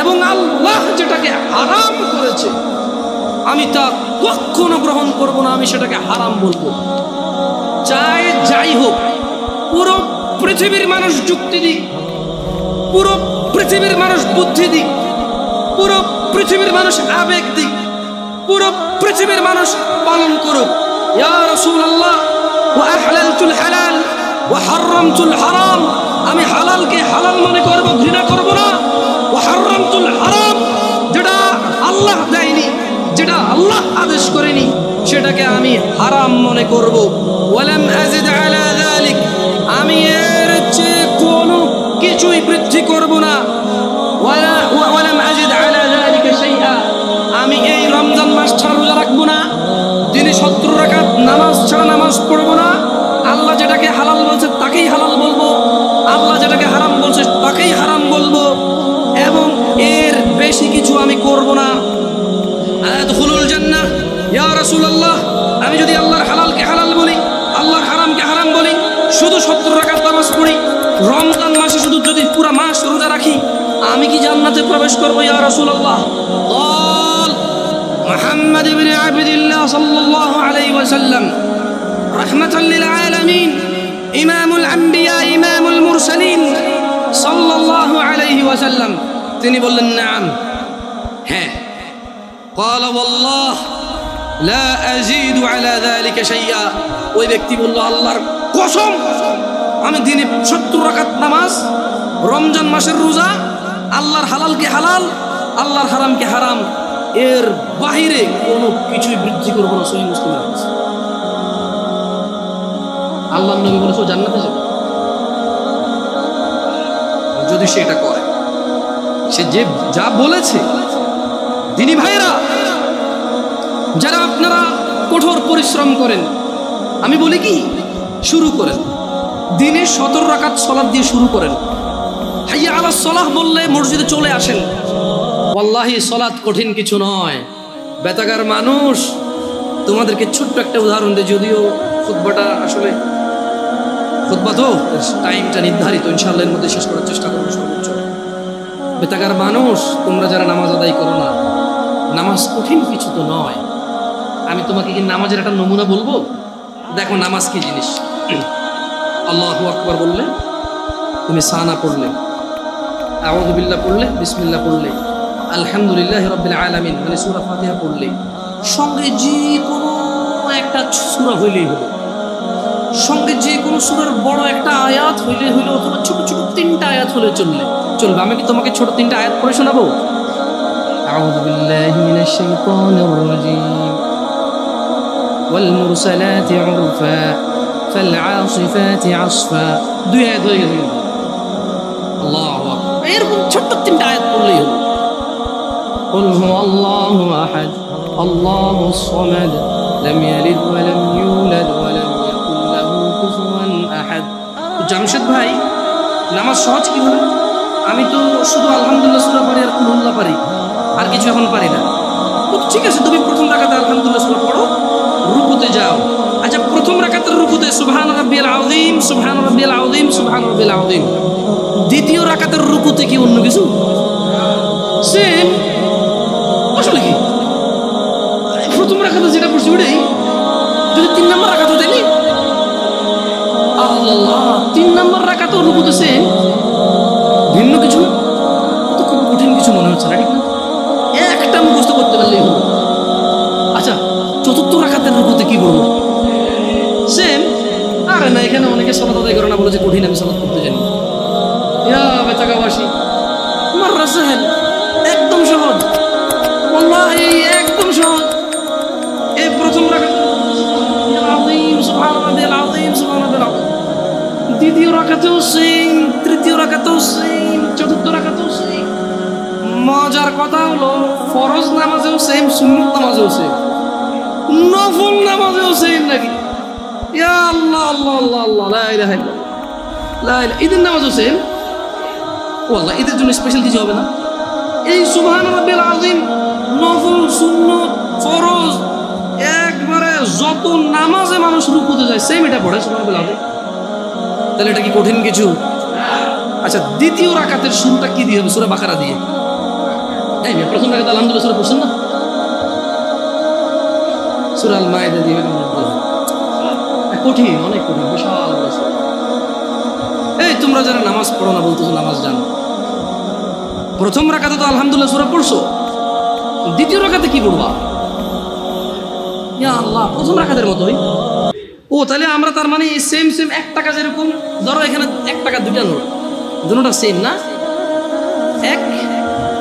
এবং আল্লাহ যেটাকে হারাম করেছে আমি তা কখনো গ্রহণ করব না, আমি সেটাকে হারাম বলবো। চাই যাই হোক, পুরো পৃথিবীর মানুষ যুক্তি দিক, পুরো পৃথিবীর মানুষ বুদ্ধি দিক, পুরো পৃথিবীর মানুষ আবেগ দিক, পুরো পৃথিবীর মানুষ পালন করুক, ইয়া রাসূলুল্লাহ ওয়া আহলালতুল হালাল ওয়া হারামতুল হারাম, আমি হালালকে হালাল মনে করব, ঘৃণা করব না। ওয়া হারামতুল হারাম, যেটা আল্লাহ দেয়নি, যেটা আল্লাহ আদেশ করেনি, সেটাকে আমি হারাম মনে করব। ওয়ালাম আযিদ আলা যালিক, আমি এর চেয়ে কোনো কিছুই বৃদ্ধি করব না। ওয়ালাম আযিদ আলা যালিকা শাইআ, আমি এই রমজান মাস ছাড়া রোজা রাখবো না, দিনে 70 রাকাত নামাজ ছাড়া নামাজ পড়বো না। আল্লাহ যেটাকে হালাল বলছে তাকেই হালাল বলবো, আল্লাহ যেটাকে হারাম বলছে তাকেই হারাম বলবো, এবং এর বেশি কিছু আমি করব না। আদখুলুল জান্নাহ ইয়া রাসূলুল্লাহ, আমি যদি আল্লাহর হালালকে হালাল বলি, আল্লাহর হারামকে হারাম বলি, শুধু 70 রাকাত নামাজ পড়ি, রমজান মাসে শুধু যদি পুরো মাস রোজা রাখি, আমি কি জান্নাতে প্রবেশ করব ইয়া রাসূলুল্লাহ? قال محمد بن عبد الله صلى الله عليه وسلم رحمة للعالمين إمام الأنبياء إمام المرسلين صلى الله عليه وسلم, তিনি বললেন নাম, হ্যাঁ। قال والله لا أزيد على ذلك شيئا, ওই ব্যক্তি বলল আল্লাহর কসম, আমি দিনে 70 রাকাত নামাজ, রমজান মাসের রোজা, আল্লাহর হালালকে হালাল, আল্লাহর হারামকে হারাম, এর বাহিরে কোনো কিছুই বৃদ্ধি করবো না। সহিহ মুসলিমের হাদিস। আল্লাহর নবী বলেছে ও জান্নাতে যাবে যদি সে এটা করে, সে যে যা বলেছে। দিনী ভাইরা, যারা আপনারা কঠোর পরিশ্রম করেন, আমি বলি কি, শুরু করেন দিনে 17 রাকাত সালাত দিয়ে শুরু করেন। হাইয়া আলাস সালাহ বললে মসজিদে চলে আসেন। ওয়াল্লাহি সালাত কঠিন কিছু নয়। বেতাগার মানুষ, তোমাদেরকে ছোট্ট একটা উদাহরণ দিই, যদিও খুতবাটা আসলে খুতবা তো টাইমটা নির্ধারিত, ইনশাআল্লাহ এর মধ্যে শেষ করার চেষ্টা করবো সর্বোচ্চ। বেতাগার মানুষ, তোমরা যারা নামাজ আদায় করো না, নামাজ কঠিন কিছু তো নয়। আমি তোমাকে কি নামাজের একটা নমুনা বলবো? দেখো নামাজ কি জিনিস। আল্লাহু আকবার বললে, তুমি সানা পড়লে, আউযু বিল্লাহ পড়লে, বিসমিল্লাহ পড়লে, আলহামদুলিল্লাহি রাব্বিল আলামিন মানে সূরা ফাতিহা পড়লে, সঙ্গে যে কোনো একটা সূরা হইলেই হলো, সঙ্গে যে কোনো সূরার বড় একটা আয়াত হইলে হইলো, অথবা ছোট ছোট 3টা আয়াত হলে চলবে। আমি কি তোমাকে ছোট 3টা আয়াত পড়ে শোনাবো? আউযু বিল্লাহি মিনাশ শাইতানির রাজীম, ওয়াল মুরসালাতি উরফা ফাল আসিফাতি আসফা, 2 আয়াত হয়ে গেছে। আল্লাহু আকবার, এরকম ছোট 3টা আয়াত পড়লেই হলো। قل هو الله أحد الله الصمد لم يلد ولم يولد ولم يكن له كفوا أحد। জামশেদ ভাই, নামাজ সহজ কিভাবে? আমি তো শুধু আলহামদুলিল্লাহ সূরা পারি আর কুল্লাহ পারি, আর কিছু এখন পারি না। তো ঠিক আছে, তুমি প্রথম রাকাতে আলহামদুলিল্লাহ সূরা পড়ো, রুকুতে যাও। আচ্ছা, প্রথম রাকাতের রুকুতে সুবহান রাব্বিয়াল আযীম, সুবহান রাব্বিয়াল আযীম, সুবহান রাব্বিয়াল আযীম। দ্বিতীয় রাকাতের রুকুতে কি অন্য কিছু? সেম। আসলে কি প্রথম রাকাতে যেটা পড়ছি ওটাই, যদি 3 নম্বর রাকাত হতো তাইলে আল্লাহ 3 নম্বর রাকাতেও রুকুতে সেম, ভিন্ন কিছু না। তো খুব কঠিন কিছু মনে হচ্ছে না, ঠিক না? একটা মুখস্থ করতে পারলেই হলো। আচ্ছা, চতুর্থ রাকাতের রুকুতে কি করবো? সেম। আরে না, এখানে অনেকে সালাত আদায় করে না, বলেছে কঠিন, আমি সালাত করতে জানি। ইয়া বেতাকাবাসী, মাররা সাহেল, একদম সহজ। দ্বিতীয় রাকাতেও সেম, তৃতীয় রাকাতেও সেম, চতুর্থ রাকাতেও সেম। মজার কথা হলো ফরজ নামাজেও সেম, সুন্নত নামাজেও সেম, নফল নামাজেও সেম নাকি? ইয়া আল্লাহ আল্লাহ আল্লাহ আল্লাহ লা ইলাহা ইল্লাল্লাহ লা ইলাহা। ঈদের নামাজও সেম। ওয়াল্লাহ ঈদের জন্য স্পেশাল কিছু হবে না? এই সুবহান রাব্বিল আযীম, নফল, সুন্নত, ফরজ, একবারে যত নামাজে মানুষ রুকুতে যায় সেম এটা পড়ে সুবহান রাব্বিল আযীম। তাহলে এটা কি কঠিন কিছু? আচ্ছা, দ্বিতীয় রাকাতের শুরুটা কি দিয়ে হবে? সূরা বাকারা দিয়ে। এই প্রথম রাকাতে আলহামদুলিল্লাহ সূরা পড়ছেন না? সূরা আল মাইদা দিয়ে কঠিন, অনেক কঠিন, বিশাল। এই তোমরা যারা নামাজ পড়ো না বলতেছো নামাজ জানো, প্রথম রাকাতে তো আলহামদুলিল্লাহ সূরা পড়ছো, দ্বিতীয় রাকাতে কি পড়বা? ইয়া আল্লাহ, প্রথম রাকাতের মতোই। ও তাহলে আমরা তার মানে সেম সেম 1 টাকা, যেরকম ধরো এখানে 1 টাকা দুইটা নোট, দুটোটা সেম না, 1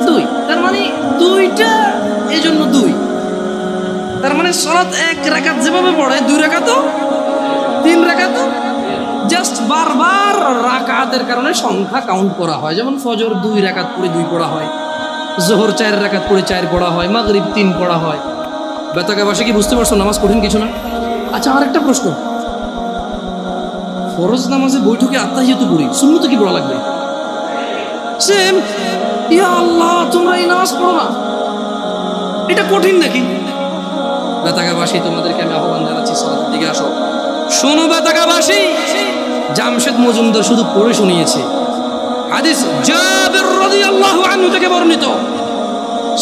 2, তার মানে দুইটা, এই জন্য 2। তার মানে সালাত 1 রাকাত যেভাবে পড়ে 2 রাকাতও 3 রাকাতও, জাস্ট বারবার রাকাতের কারণে সংখ্যা কাউন্ট করা হয়। যেমন ফজর 2 রাকাত পড়ে 2 পড়া হয়, জোহর 4 রাকাত পড়ে 4 পড়া হয়, মাগরিব 3 পড়া হয়। বেতাকাবাসী কি বুঝতে পারছো নামাজ কঠিন কিছু না? আচ্ছা, আর একটা প্রশ্ন, ফরজ নামাজে বৈঠকে আত্তাহিয়াতু পড়ি, সুন্নতে কি পড়া লাগবে? সেম। ইয়া আল্লাহ, তোমরা এই নামাজ পড়ো না, এটা কঠিন নাকি? বেতাকাবাসী, তোমাদেরকে আমি আহ্বান জানাচ্ছি সালাতের দিকে আসো। শোনো বেতাকাবাসী, জামশেদ মজুমদার শুধু পড়ে শুনিয়েছে। হাদিস জাবির রাদিয়াল্লাহু আনহু থেকে বর্ণিত,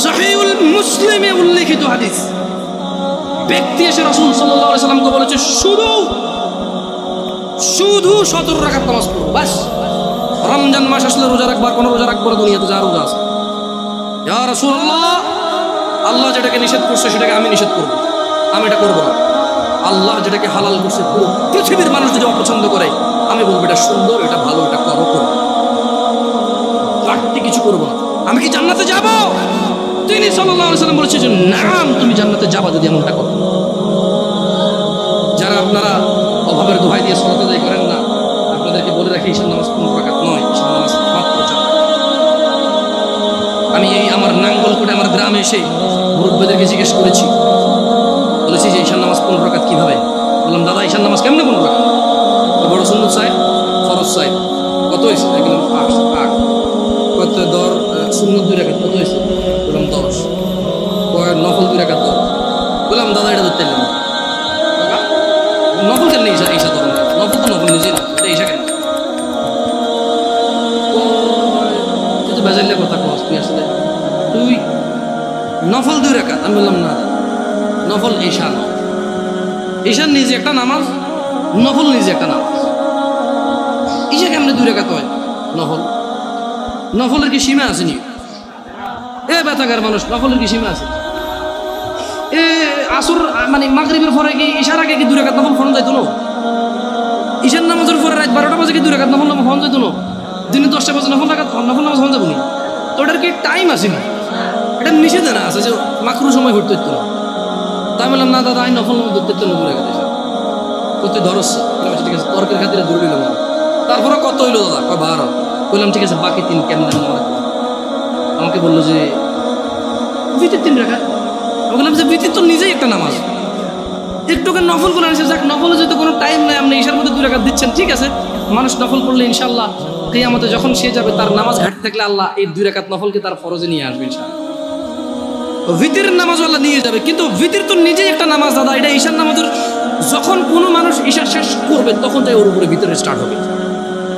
সহিহুল মুসলিমে উল্লেখিত হাদিস। ব্যক্তি এসে রাসূল সাল্লাল্লাহু আলাইহি সাল্লামকে বলেছে, শুধু 17 রাকাত নামাজ পড়ো, বাস। রমজান মাস আসলে রোজা রাখবার, কোনো রোজা রাখবার দুনিয়াতে যা রোজা আছে। ইয়া রাসূলুল্লাহ, আল্লাহ যেটাকে নিষেধ করছে সেটাকে আমি নিষেধ করব, আমি এটা করব না। আল্লাহ যেটাকে হালাল করছে পুরো পৃথিবীর মানুষ যদি অপছন্দ করে, আমি বলবো এটা সুন্দর, এটা ভালো, এটা করো, করো, বাড়তি কিছু করবো না। আমি কি জান্নাতে যাব? তিনি সাল্লাল্লাহু আলাইহি সাল্লাম বলেছেন, নাম, তুমি জান্নাতে যাবা যদি এমনটা করো। যারা আপনারা অভাবের দোহাই দিয়ে সালাত আদায় করেন না, আপনাদেরকে বলে রাখি, ঈশান নামাজ 15 রাকাত নয়, ঈশান নামাজ মাত্র 4। আমি এই আমার নাঙ্গলকোটে আমার গ্রামে এসে মুরব্বিদেরকে জিজ্ঞেস করেছি, বলেছি যে ঈশান নামাজ 15 রাকাত কিভাবে? বললাম, দাদা ঈশান নামাজ কেমনে 15 রাকাত? বড় সুন্নত সাহেব, ফরজ সাহেব কত হয়েছে? দেখলাম 8। কত? সুন্নত 2 রাকাত, কত হয়েছে? বললাম 10। নফল 2 রাকাত 10। বললাম, দাদা এটা ধরতে এলাম নফল কেন? ঈশা ধরো না, নফল তো নফল নিজেই না, এটা ঈশা কেন? তুই তো বেজাইলে কথা কস, তুই আসলে তুই নফল 2 রাকাত। আমি বললাম, না, নফল ঈশা নয়, ঈশার নিজে একটা নামাজ, নফল নিজে একটা নামাজ। ঈশা কেমনে 2 রাকাত হয়? নফলের কি সীমা আসেনি? এ বেতাগার মানুষ, নফলের কি সীমা আছে? এ আসর মানে মাগরিবের পরে কি ঈশার আগে কি 2 রাকাত নফল ফরজ যাইতো না? ঈশার নামাজের পরে রাত 12টা বাজে কি 2 রাকাত নফল ফরজ যাইতো না? দিনে 10টা বাজে নফল নামাজ ফরজ যাবো নি? তো ওটার কি টাইম আসেনি? এটা নিষেধ না আছে যে মাকরু সময় ঘুরতে হইতো না। তাই বললাম, না দাদা, আমি নফল নামাজ ধরতে হইতো না 2 রাকাত ঈশা করতে ধরস। ঠিক আছে, তর্কের খাতিরে ধরে নিলাম। তারপরে কত হইলো দাদা? 12। বললাম, ঠিক আছে, বাকি 3 কেমন? আমাকে বললো যে ভিতর 3 রাকাত। আমি বললাম যে ভিতর তো নিজেই একটা নামাজ, একটুকে নফল করে আনছে। যাক, নফলে যেহেতু কোনো টাইম নাই, আপনি ঈশার মধ্যে 2 রাকাত দিচ্ছেন, ঠিক আছে। মানুষ নফল পড়লে ইনশাল্লাহ কিয়ামতে যখন সে যাবে, তার নামাজ ঘাটতে থাকলে আল্লাহ এই 2 রাকাত নফলকে তার ফরজে নিয়ে আসবে ইনশাল্লাহ। ভিতরের নামাজ আল্লাহ নিয়ে যাবে, কিন্তু ভিতর তো নিজেই একটা নামাজ দাদা। এটা ঈশার নামাজের, যখন কোনো মানুষ ঈশা শেষ করবে তখন তাই ওর উপরে ভিতরে স্টার্ট হবে।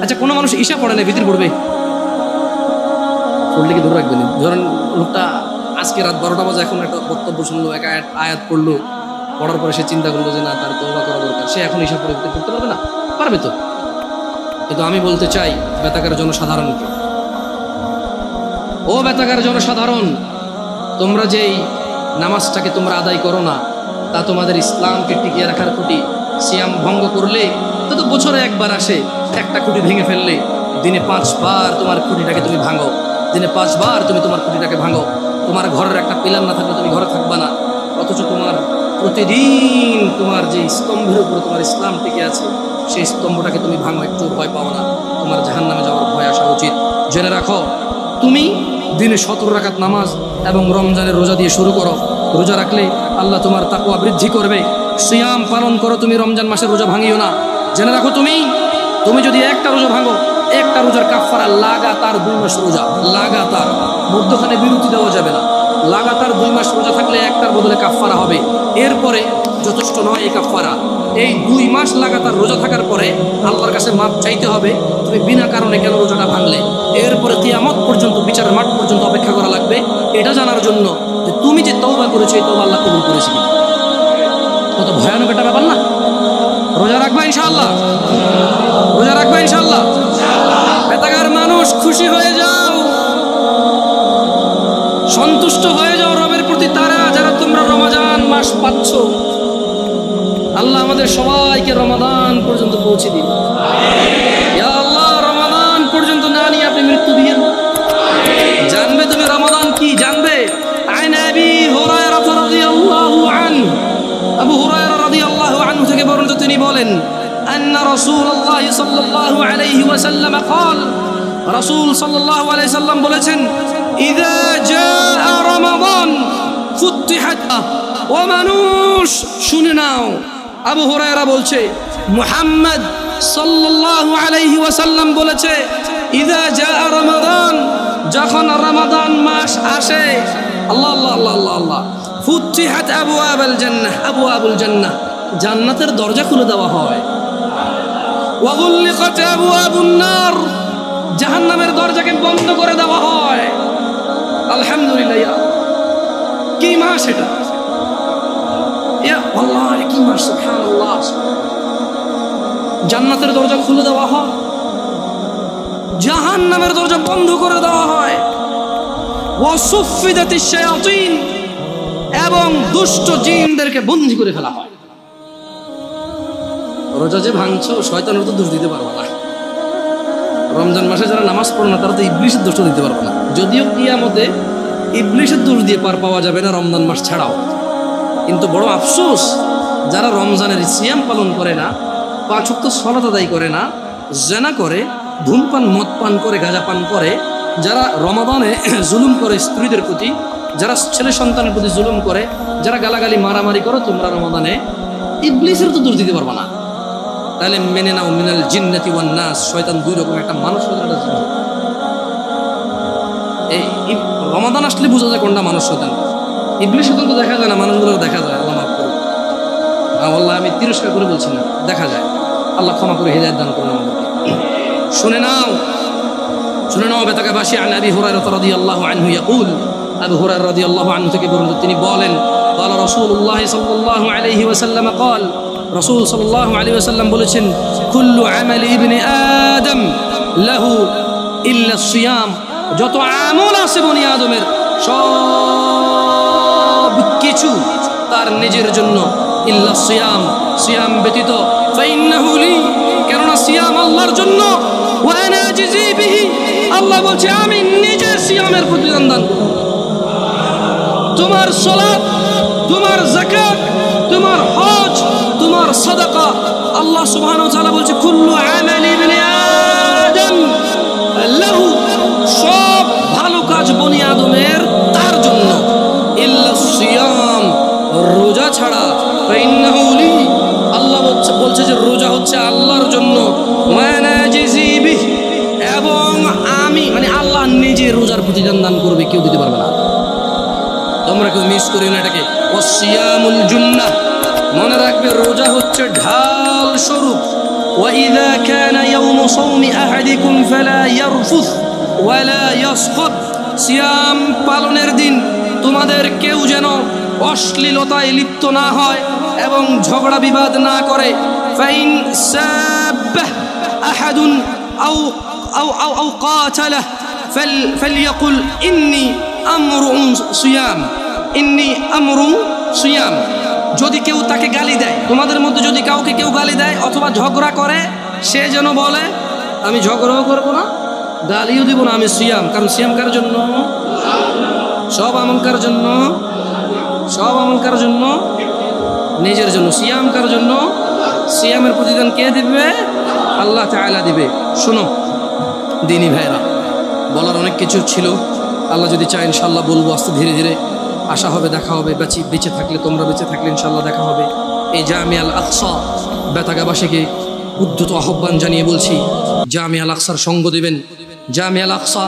আচ্ছা, কোনো মানুষ ঈশা পড়ে না, ভিতর পড়বে, পড়লে কি ধরে রাখবেন? ধরেন লোকটা আজকে রাত 12টা বাজে এখন একটা বক্তব্য শুনলো, এক আয়াত পড়লো, পড়ার পরে সে চিন্তা করলো যে না, তার তওবা করা দরকার, সে এখন ঈশা পড়ে করতে পারবে না? পারবে তো। কিন্তু আমি বলতে চাই বেতাগার জনসাধারণকে, ও বেতাগার জনসাধারণ, তোমরা যেই নামাজটাকে তোমরা আদায় করো না, তা তোমাদের ইসলামকে টিকিয়ে রাখার খুঁটি। সিয়াম ভঙ্গ করলে তো বছরে একবার আসে, একটা খুঁটি ভেঙে ফেললে দিনে 5 বার তোমার খুঁটিটাকে তুমি ভাঙো, দিনে 5 বার তুমি তোমার খুঁটিটাকে ভাঙো। তোমার ঘরের একটা পিলার না থাকলে তুমি ঘরে থাকবা না, অথচ তোমার প্রতিদিন তোমার যে স্তম্ভের উপর তোমার ইসলাম টিকে আছে সেই স্তম্ভটাকে তুমি ভাঙো, একটু ভয় পাও না, তোমার জাহান্নামে যাওয়ার ভয় আসা উচিত। জেনে রাখো, তুমি দিনে 17 রাকাত নামাজ এবং রমজানের রোজা দিয়ে শুরু করো। রোজা রাখলে আল্লাহ তোমার তাকওয়া বৃদ্ধি করবে। সিয়াম পালন করো, তুমি রমজান মাসের রোজা ভাঙিও না। জেনে রাখো, তুমি যদি একটা রোজা ভাঙো, একটা রোজার কাফারা লাগাতার 2 মাস রোজা, লাগাতার, মধ্যখানে বিরতি দেওয়া যাবে না। লাগাতার 2 মাস রোজা থাকলে একটার বদলে কাফারা হবে। এরপরে যথেষ্ট নয় এই কাফারা, এই 2 মাস লাগাতার রোজা থাকার পরে আল্লাহর কাছে মাপ চাইতে হবে তুমি বিনা কারণে কেন রোজাটা ভাঙলে। এরপরে কিয়ামত পর্যন্ত, বিচারের মাঠ পর্যন্ত অপেক্ষা করা লাগবে এটা জানার জন্য যে তুমি যে তওবা করেছো এই তওবা আল্লাহ কবুল করেছে কিনা। কত ভয়ানক একটা ব্যাপার না? রোজা রাখবা ইনশাআল্লাহ, রোজা রাখবা ইনশাআল্লাহ। বেতাগার মানুষ, খুশি হয়ে যাও, সন্তুষ্ট হয়ে যাও রবের প্রতি, তারা যারা তোমরা রমজান মাস পাচ্ছ। আল্লাহ আমাদের সবাইকে রমাদান পর্যন্ত পৌঁছে দিন। ইয়া আল্লাহ, রমাদান পর্যন্ত না নিয়ে আপনি মৃত্যু দিয়েন। জানবে তুমি রমাদান কি, জানবে। আন আবি হুরায়রা রাদিয়াল্লাহু আনহু, আবু হুরায়রা রাদিয়াল্লাহু আনহু থেকে বর্ণিত, তিনি বলেন, আন্না রাসূলুল্লাহ সাল্লাল্লাহু আলাইহি ওয়াসাল্লাম قال, রাসূল সাল্লাল্লাহু আলাইহি সাল্লাম বলেছেন, ইযা জাআ রমাদান ফুতিহাত। ও মানুষ শুনে নাও, আবু হুরায়রা বলছে, মুহাম্মদ সাল্লাল্লাহু আলাইহি ওয়াসাল্লাম বলেছে, ইযা জাআ রমাদান, যখন রমাদান মাস আসে, আল্লাহ আল্লাহ আল্লাহ আল্লাহ আল্লাহ, ফুতিহাত আবওয়াবুল জান্নাহ, আবওয়াবুল জান্নাহ, জান্নাতের দরজা খুলে দেওয়া হয়। ওয়া গুল্লিকাত আবওয়াবুন নার, জাহান্নামের দরজাকে বন্ধ করে দেওয়া হয়। আলহামদুলিল্লাহ, কি মাস এটা? ইয়া আল্লাহ, কি মাস! সুবহানাল্লাহ, জান্নাতের দরজা খুলে দেওয়া হয়, জাহান্নামের দরজা বন্ধ করে দেওয়া হয়। ওয়া সুফিদাতিশ শায়াতিন, এবং দুষ্ট জিনদেরকে বন্দী করে ফেলা হয়। রোজা যে ভাঙছো, শয়তানের তো দোষ দিতে পারবে না। রমজান মাসে যারা নামাজ পড়ে না তারা তো ইবলিসের দোষ দিতে পারবে না। যদিও কিয়ামতে ইবলিসের দোষ দিয়ে পার পাওয়া যাবে না রমজান মাস ছাড়াও, কিন্তু বড় আফসোস যারা রমজানের সিয়াম পালন করে না, 5 ওয়াক্ত সালাত আদায় করে না, জিনা করে, ধূমপান, মদ পান করে, গাঁজা পান করে, যারা রমাদানে জুলুম করে স্ত্রীদের প্রতি, যারা ছেলে সন্তানের প্রতি জুলুম করে, যারা গালাগালি মারামারি করো, তোমরা রমাদানে ইবলিসের তো দোষ দিতে পারবে না। তাহলে মেনে নাও, মিনাল জিন্নাতি ওয়ান নাস, শয়তান 2 রকম, একটা মানুষ, একটা জিন। এই রমাদান আসলে বোঝা যায় কোনটা মানুষ শয়তান। ইবলিস শয়তান তো দেখা যায় না, মানুষগুলো দেখা যায়। আল্লাহ মাফ করুন, আল্লাহ আমি তিরস্কার করে বলছি না, দেখা যায়। আল্লাহ ক্ষমা করে হিদায়াত দান করুন আমাদেরকে। শুনে নাও, শুনে নাও বেতাকাবাসী। আন আবি হুরায়রা রাদিয়াল্লাহু আনহু ইয়াকুল, আবু হুরায়রা রাদিয়াল্লাহু আনহু থেকে বর্ণিত, তিনি বলেন, قال رسول الله صلى الله عليه وسلم قال, রাসূল সাল্লাল্লাহু আলাইহি ওয়াসাল্লাম বলেছেন, কুল্লু আমালি ইবনে আদম লাহু ইল্লা সিয়াম, যত আমল আছে বনি আদমের সব কিছু তার নিজের জন্য, ইল্লা সিয়াম, সিয়াম ব্যতীত। ফাইন্নাহু লি, কেননা সিয়াম আল্লাহর জন্য। ওয়া আনা আজজি বিহি, আল্লাহ বলছে আমি নিজে সিয়ামের প্রতিদান দান করব। তোমার সালাত, তোমার যাকাত, তোমার হজ, তোমার সাদাকা, আল্লাহ সুবহানাহু ওয়া তাআলা বলছে, কুল্লু আমালি ইবনে আদম লাহু, সব ভালো কাজ বনি আদমের তার জন্য, ইল্লা সিয়াম, রোজা ছাড়া। ফাইন্নাহু লি, আল্লাহ বলছে যে রোজা হচ্ছে আল্লাহর জন্য। ওয়া আনা আজজি বিহি, এবং আমি, মানে আল্লাহ নিজে রোজার প্রতিদান দান করবে, কেউ দিতে পারবে না। তোমরা কেউ মিস করিও না এটাকে। ওয়াসিয়ামুল জুন্নাহ, মনে রাখবে রোজা হচ্ছে ঢাল স্বরূপ। ওয়াইযা কানা ইয়াউমু সাওমি আহাদিকুম ফালা ইয়ারফুস ওয়ালা ইয়াসখাত, সিয়াম পালনের দিন তোমাদের কেউ যেন অশ্লীলতায় লিপ্ত না হয় এবং ঝগড়া বিবাদ না করে। ফাইন সাব্বাহ আহাদুন আও আও আও আও কাতালাহ ফালইয়াকুল ইন্নী আমরুন সিয়াম, ইন্নী আমরুন সিয়াম। যদি কেউ তাকে গালি দেয়, তোমাদের মধ্যে যদি কাউকে কেউ গালি দেয় অথবা ঝগড়া করে, সে যেন বলে আমি ঝগড়াও করবো না, গালিও দিব না, আমি সিয়াম। কারণ সিয়াম কার জন্য? সব আমল কার জন্য? সব আমল কার জন্য? নিজের জন্য। সিয়াম কার জন্য? সিয়ামের প্রতিদান কে দিবে? আল্লাহ তাআলা দিবে। শোনো দিনী ভাইরা, বলার অনেক কিছু ছিল, আল্লাহ যদি চায় ইনশাআল্লাহ বলবো আস্তে ধীরে ধীরে। আশা হবে, দেখা হবে, বেঁচে থাকলে, তোমরা বেঁচে থাকলে ইনশাআল্লাহ দেখা হবে। এই জামিয়া আল আকসা বেতাগাবাসীকে উদ্ধত আহ্বান জানিয়ে বলছি, জামিয়া আল আকসার সঙ্গ দিবেন। জামিয়া আল আকসা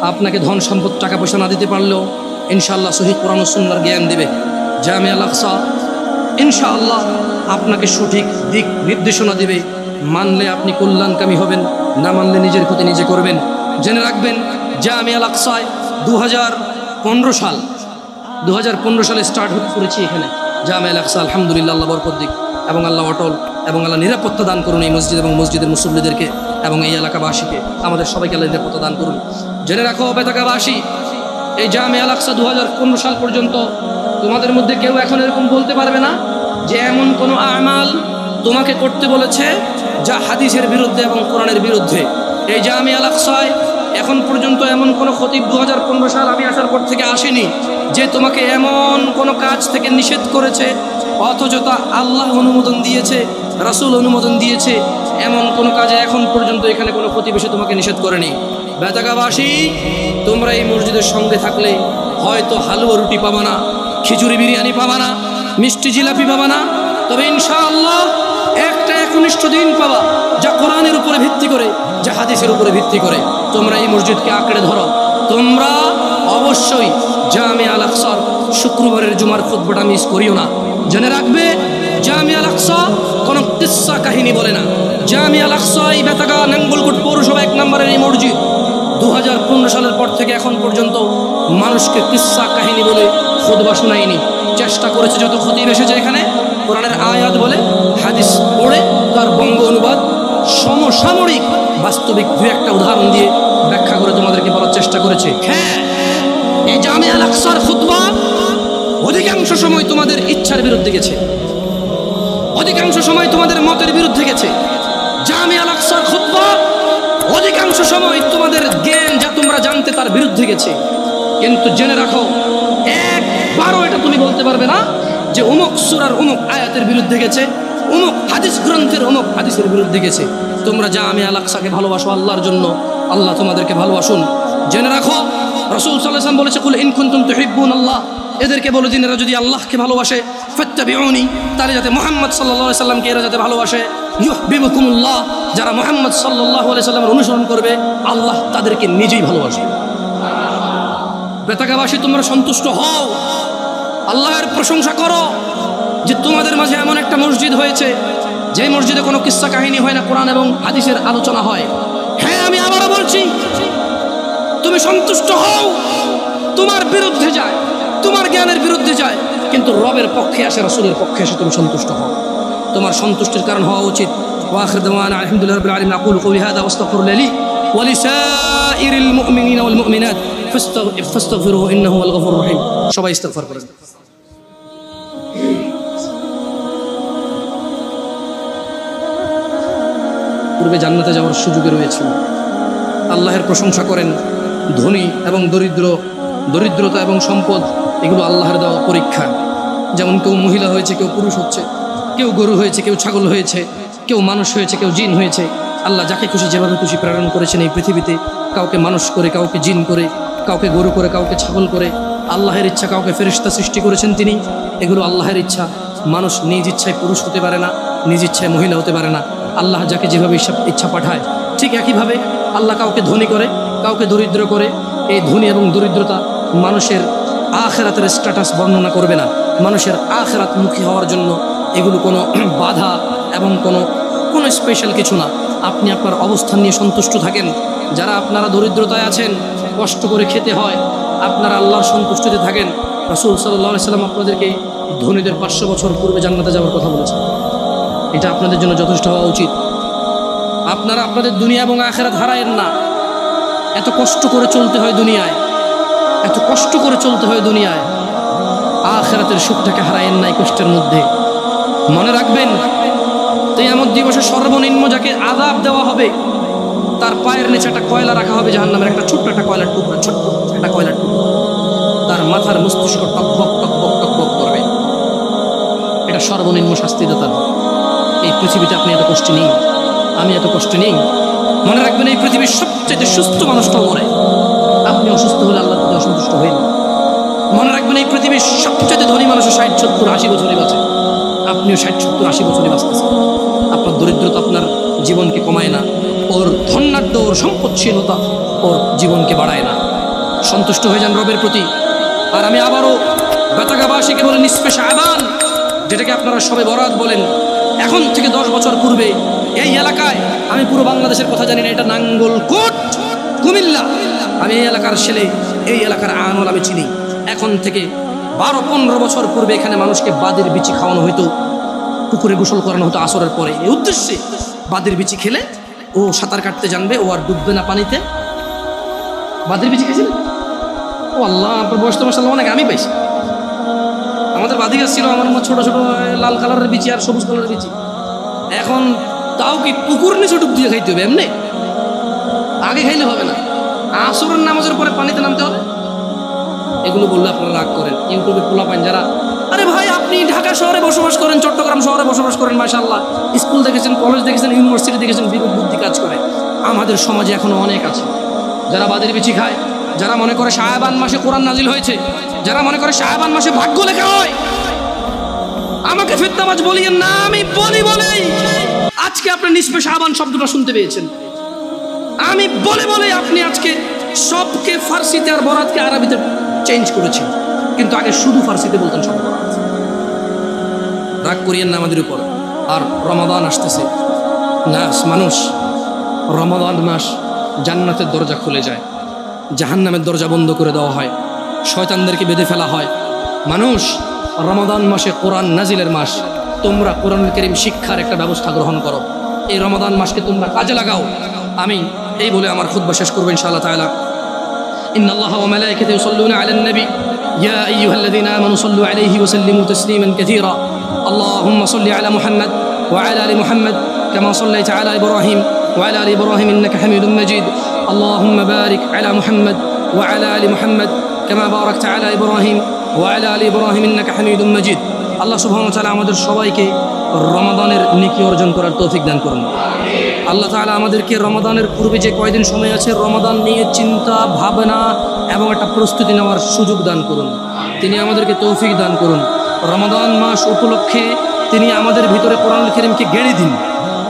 আপনাকে ধন সম্পদ টাকা পয়সা না দিতে পারলেও ইনশাআল্লাহ সহিহ কোরআন ও সুন্নাহর জ্ঞান দিবে। জামিয়া আল আকসা ইনশাআল্লাহ আপনাকে সঠিক দিক নির্দেশনা দিবে। মানলে আপনি কল্যাণকামী হবেন, না মানলে নিজের ক্ষতি নিজে করবেন। জেনে রাখবেন জামিয়া আল আকসায় 2015 সালে স্টার্ট করেছি এখানে জামিয়া আল আকসা। আলহামদুলিল্লাহ, আল্লাহ বরকত দিক এবং আল্লাহ অটল এবং আল্লাহ নিরাপত্তা দান করুন এই মসজিদ এবং মসজিদের মুসল্লিদেরকে এবং এই এলাকাবাসীকে, আমাদের সবাইকে আল্লাহ নিরাপত্তা দান করুন। জেনে রাখো বেতাগাবাসী, এই জামিয়া আল আকসা 2015 সাল পর্যন্ত তোমাদের মধ্যে কেউ এখন এরকম বলতে পারবে না যে এমন কোনো আমাল তোমাকে করতে বলেছে যা হাদিসের বিরুদ্ধে এবং কোরআনের বিরুদ্ধে। এই জামিয়া আল আকসায় এখন পর্যন্ত এমন কোনো খতিব 2015 সাল আমি আসার পর থেকে আসেনি যে তোমাকে এমন কোনো কাজ থেকে নিষেধ করেছে অথচ তা আল্লাহ অনুমোদন দিয়েছে, রাসূল অনুমোদন দিয়েছে। এমন কোনো কাজে এখন পর্যন্ত এখানে কোনো খতিব এসে তোমাকে নিষেধ করেনি। বেতাগাবাসী, তোমরা এই মসজিদের সঙ্গে থাকলে হয়তো হালুয়া রুটি পাবা না, খিচুড়ি বিরিয়ানি পাবা না, মিষ্টি জিলাপি পাবা না, তবে ইনশাআল্লাহ একটা একনিষ্ঠ দিন পাবা যা কোরআনের উপরে ভিত্তি করে, যা হাদিসের উপরে ভিত্তি করে। তোমরা এই মসজিদকে আঁকড়ে ধরো। তোমরা অবশ্যই জামিয়া আল আকসার শুক্রবারের জুমার খুতবাটা মিস করিও না। জেনে রাখবে জামিয়া আল আকসা কোনো কিস্সা কাহিনী বলে না। জামিয়া আল আকসা এই বেতাগা নাঙ্গলকোট পৌরসভা 1 নম্বরের এই মসজিদ 2015 সালের পর থেকে এখন পর্যন্ত মানুষকে কিস্সা কাহিনী বলে খুতবা শোনায়নি। চেষ্টা করেছে যত খতিব এসেছে এখানে কোরআনের আয়াত বলে, হাদিস পড়ে তার বঙ্গ অনুবাদ সমসাময়িক বাস্তবিক দু একটা উদাহরণ দিয়ে ব্যাখ্যা করে তোমাদেরকে বলার চেষ্টা করেছে। হ্যাঁ, এই জামিয়া আল আকসার খুতবা অধিকাংশ সময় তোমাদের ইচ্ছার বিরুদ্ধে গেছে, অধিকাংশ সময় তোমাদের মতের বিরুদ্ধে গেছে। জামিয়া আল আকসার খুতবা অধিকাংশ সময় তোমাদের জ্ঞান যা তোমরা জানতে তার বিরুদ্ধে গেছে। কিন্তু জেনে রাখো, একবারও এটা তুমি বলতে পারবে না যে অমুক সূরার অমুক আয়াতের বিরুদ্ধে গেছে, অমুক হাদিস গ্রন্থের অমুক হাদিসের বিরুদ্ধে গেছে। তোমরা জামিয়া আল আকসাকে ভালোবাসো আল্লাহর জন্য, আল্লাহ তোমাদেরকে ভালোবাসুন। জেনে রাখো রাসূল সাল্লাল্লাহু আলাইহি ওয়াসাল্লাম বলেছে, কুল ইন কুনতুম তুহিব্বুনাল্লাহ, এদেরকে বলে দিন এরা যদি আল্লাহকে ভালোবাসে, ফাত্তাবিউনি, তাহলে যাতে মুহাম্মদ সাল্লাল্লাহু আলাইহি সাল্লামকে এরা যাতে ভালোবাসে, ইউহিব্বুকুমুল্লাহ, যারা মুহাম্মদ সাল্লাল্লাহু আলাইহি সাল্লামের অনুসরণ করবে আল্লাহ তাদেরকে নিজেই ভালোবাসবে। বেতাগাবাসী, তোমরা সন্তুষ্ট হও, আল্লাহর প্রশংসা করো যে তোমাদের মাঝে এমন একটা মসজিদ হয়েছে যে মসজিদে কোনো কিস্সা কাহিনী হয় না, কোরআন এবং হাদিসের আলোচনা হয়। হ্যাঁ, আমি আবারও বলছি, তুমি সন্তুষ্ট হও। তোমার বিরুদ্ধে যায়, তোমার জ্ঞানের বিরুদ্ধে যায়, কিন্তু রবের পক্ষে আসে, রাসূলের পক্ষে আসে, তুমি সন্তুষ্ট হও। তোমার সন্তুষ্টির কারণ হওয়া উচিত। ওয়া আখিরু দাওয়ানা আলহামদুলিল্লাহি রাব্বিল আলামিন। আকুলু কওলি হাযা ওয়াস্তাগফিরু লি ওয়া লিসাইরিল মুমিনিনা ওয়াল মুমিনাত ফাস্তাগফিরুহু ইন্নাহু হুয়াল গফুরুর রহিম। সবাই ইস্তিগফার করেন। পূর্বে জান্নাতে যাওয়ার সুযোগ রয়েছে। আল্লাহর প্রশংসা করেন। ধনী এবং দরিদ্রতা এবং সম্পদ এগুলো আল্লাহর দেওয়া পরীক্ষা। যেমন কেউ মহিলা হয়েছে, কেউ পুরুষ হচ্ছে, কেউ গরু হয়েছে, কেউ ছাগল হয়েছে, কেউ মানুষ হয়েছে, কেউ জিন হয়েছে। আল্লাহ যাকে খুশি যেভাবে খুশি প্রেরণ করেছেন এই পৃথিবীতে, কাউকে মানুষ করে, কাউকে জিন করে, কাউকে গরু করে, কাউকে ছাগল করে। আল্লাহের ইচ্ছা কাউকে ফেরেশতা সৃষ্টি করেছেন তিনি, এগুলো আল্লাহের ইচ্ছা। মানুষ নিজ ইচ্ছায় পুরুষ হতে পারে না, নিজ ইচ্ছায় মহিলা হতে পারে না। আল্লাহ যাকে যেভাবে ইচ্ছা পাঠায়, ঠিক একইভাবে আল্লাহ কাউকে ধনী করে, কাউকে দরিদ্র করে। এই ধনী এবং দরিদ্রতা মানুষের আখিরাতের স্ট্যাটাস বর্ণনা করবে না। মানুষের আখিরাতমুখী হওয়ার জন্য এগুলো কোনো বাধা এবং কোনো স্পেশাল কিছু না। আপনি আপনার অবস্থান নিয়ে সন্তুষ্ট থাকেন। যারা আপনারা দরিদ্রতায় আছেন, কষ্ট করে খেতে হয়, আপনারা আল্লাহর সন্তুষ্টিতে থাকেন। রাসূল সাল্লাল্লাহু আলাইহি ওয়াসাল্লাম আপনাদেরকে ধনীদের 500 বছর পূর্বে জান্নাতে যাওয়ার কথা বলেছেন। এটা আপনাদের জন্য যথেষ্ট হওয়া উচিত। আপনারা আপনাদের দুনিয়া এবং আখিরাত হারায়েন না। এত কষ্ট করে চলতে হয় দুনিয়ায়, এত কষ্ট করে চলতে হয় দুনিয়ায়। আখিরাতের সুখটাকে হারায়েন না এই কষ্টের মধ্যে। মনে রাখবেন, কিয়ামত দিবসে সর্বনিম্ন যাকে আযাব দেওয়া হবে তার পায়ের নিচে একটা কয়লা রাখা হবে, জাহান্নামের একটা ছোট্ট একটা কয়লার টুকরা, ছোট্ট একটা কয়লার টুকরা। তার মাথার মস্তিষ্ক টক বক টক বক টক বক করবে। এটা সর্বনিম্ন শাস্তিদাতা। এই পৃথিবীতে আপনি এত কষ্ট নেই, আমি এত কষ্ট নেই। মনে রাখবেন, এই পৃথিবীর সবচেয়ে সুস্থ মানুষটাও মরে। আপনি অসুস্থ হলে আল্লাহ প্রতি অসন্তুষ্ট হইল। মনে রাখবেন, এই পৃথিবীর সবচেয়ে ধনী মানুষ 60, 70, 80 বছরই বাঁচে। আপনিও 60, 70, 80 বছরই বাঁচতেছেন। আপনার দরিদ্রতা আপনার জীবনকে কমায় না, ওর ধন্যাঢ্য, ওর সম্পদশীলতা ওর জীবনকে বাড়ায় না। সন্তুষ্ট হয়ে যান রবের প্রতি। আর আমি আবারও বেতাগাবাসীকে বলে, নিসফে শাবান, যেটাকে আপনারা সবে বরাত বলেন, এখন থেকে 10 বছর পূর্বে এই এলাকায়, আমি পুরো বাংলাদেশের কথা জানি না, এটা নাঙ্গলকোট, কুমিল্লা, আমি এই এলাকার ছেলে, এই এলাকার আনল আমি চিনি। এখন থেকে 12-15 বছর পূর্বে এখানে মানুষকে বাদের বিচি খাওয়ানো হইতো, পুকুরে গোসল করানো হতো আসরের পরে। এই উদ্দেশ্যে বাদের বিচি খেলে ও সাঁতার কাটতে জানবে, ও আর ডুববে না পানিতে। বাদের বিচি খেয়েছিল? ও আল্লাহ, আপনার বয়স তো মাশাআল্লাহ অনেক, আমি পাইছি। আমাদের বাদি গাছ ছিল, আমার ছোট ছোট লাল কালারের বিচি আর সবুজ কালারের বিচি। এখন তাও কি পুকুর নিচে ডুব দিয়ে খাইতে হবে? এমনি আগে খাইলে হবে না, আসরের নামাজের পরে পানিতে নামতে হবে। এগুলো বললে আপনারা রাগ করেন। ইউটিউবে খোলা পান যারা, আরে ভাই আপনি ঢাকা শহরে বসবাস করেন, চট্টগ্রাম শহরে বসবাস করেন, মাশাআল্লাহ স্কুল দেখেছেন, কলেজ দেখেছেন, ইউনিভার্সিটি দেখেছেন, বিরূপ বুদ্ধি কাজ করে। আমাদের সমাজে এখনো অনেক আছে যারা বাদের বিচি খায়, যারা মনে করে শাবান মাসে কোরআন নাজিল হয়েছে, যারা মনে করে শাবান মাসে ভাগ্য লেখা হয়। আমাকে ফিতনাবাজ বলিয়েন না, আমি বলি বলেই আজকে আপনি নিসফে শাবান শব্দটা শুনতে পেয়েছেন। আমি বলে বলে আপনি আজকে সবকে ফার্সিতে আর বরাতকে আরবিতে চেঞ্জ করেছেন, কিন্তু আগে শুধু ফার্সিতে বলতেন সব বরাত। রাগ করিয়েন না আমাদের উপর। আর রমাদান আসতেছে, মানুষ রমাদান মাস জান্নাতের দরজা খুলে যায়, জাহান্নামের দরজা বন্ধ করে দেওয়া হয়, শয়তানদেরকে বেঁধে ফেলা হয়। মানুষ রমাদান মাসে কোরআন নাজিলের মাস, তোমরা কোরআনুল কারীম শিক্ষার একটা ব্যবস্থা গ্রহণ করো, এই রমাদান মাসকে তোমরা কাজে লাগাও। আমি এই বলে আমার খুতবা শেষ করব ইনশাআল্লাহ তাআলা। ইন্নাল্লাহা ওয়া মালাইকাতাহু ইউসাল্লুনা আলান নবী ইয়া আইয়ুহাল্লাযীনা আমানু সাল্লু আলাইহি ওয়া সাল্লিমু তাসলিমান কাসীরা। আল্লাহুম্মা সাল্লি আলা মুহাম্মাদ ওয়া আলা আলি মুহাম্মাদ কামা সাল্লাইতা আলা ইব্রাহিম ওয়া আলা আলি ইব্রাহিম ইন্নাকা হামিদুম মাজিদ। আল্লাহুম্মা বারিক আলা মুহাম্মাদ ওয়া আলা আলি মুহাম্মাদ কামা বারাকতা আলা ইব্রাহিম ওয়া আলা আলি ইব্রাহিম ইন্নাকা হামিদুম মাজিদ। আল্লাহ সুবহানাহু ওয়া তাআলা আমাদের সবাইকে রমাদানের নেকি অর্জন করার তৌফিক দান করুন। আল্লাহ তাআলা আমাদেরকে রমাদানের পূর্বে যে কয়দিন সময় আছে, রমাদান নিয়ে চিন্তা ভাবনা এবং একটা প্রস্তুতি নেওয়ার সুযোগ দান করুন। তিনি আমাদেরকে তৌফিক দান করুন। রমাদান মাস উপলক্ষে তিনি আমাদের ভিতরে কোরআনুল কারীমকে গেড়ে দিন,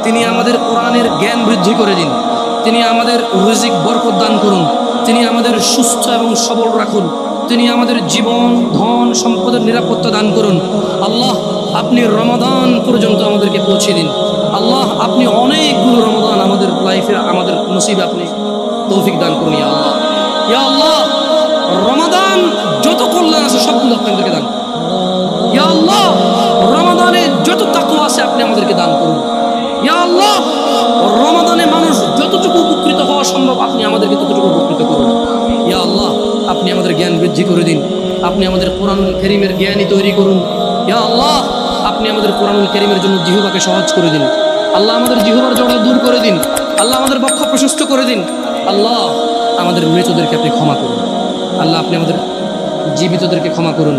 তিনি আমাদের কোরআনের জ্ঞান বৃদ্ধি করে দিন, তিনি আমাদের রিজিক বরকত দান করুন, তিনি আমাদের সুস্থ এবং সবল রাখুন, তিনি আমাদের জীবন ধন সম্পদের নিরাপত্তা দান করুন। আল্লাহ আপনি রমাদান পর্যন্ত আমাদেরকে পৌঁছে দিন। আল্লাহ আপনি অনেকগুলো রমাদান আমাদের লাইফে, আমাদের নসিবে আপনি তৌফিক দান করুন। ইয়া আল্লাহ, ইয়া আল্লাহ, রমাদান যত কল্যাণ আছে সবগুলো আপনাদেরকে দান করুন। ইয়া আল্লাহ, রমাদানে যত তাকওয়া আছে আপনি আমাদেরকে দান করুন। ইয়া আল্লাহ, রমাদানে মানুষ যতটুকু উপকৃত হওয়া সম্ভব আপনি আমাদেরকে ততটুকু উপকৃত করুন। ইয়া আল্লাহ, আপনি আমাদের জ্ঞান বৃদ্ধি করে দিন, আপনি আমাদের কোরআনুল কারীমের জ্ঞানী তৈরি করুন। ইয়া আল্লাহ, আপনি আমাদের কোরআনুল কারীমের জন্য জিহ্বাকে সহজ করে দিন। আল্লাহ আমাদের জিহ্বার জড়তা দূর করে দিন। আল্লাহ আমাদের বক্ষ প্রশস্ত করে দিন। আল্লাহ আমাদের মৃতদেরকে আপনি ক্ষমা করুন। আল্লাহ আপনি আমাদের জীবিতদেরকে ক্ষমা করুন।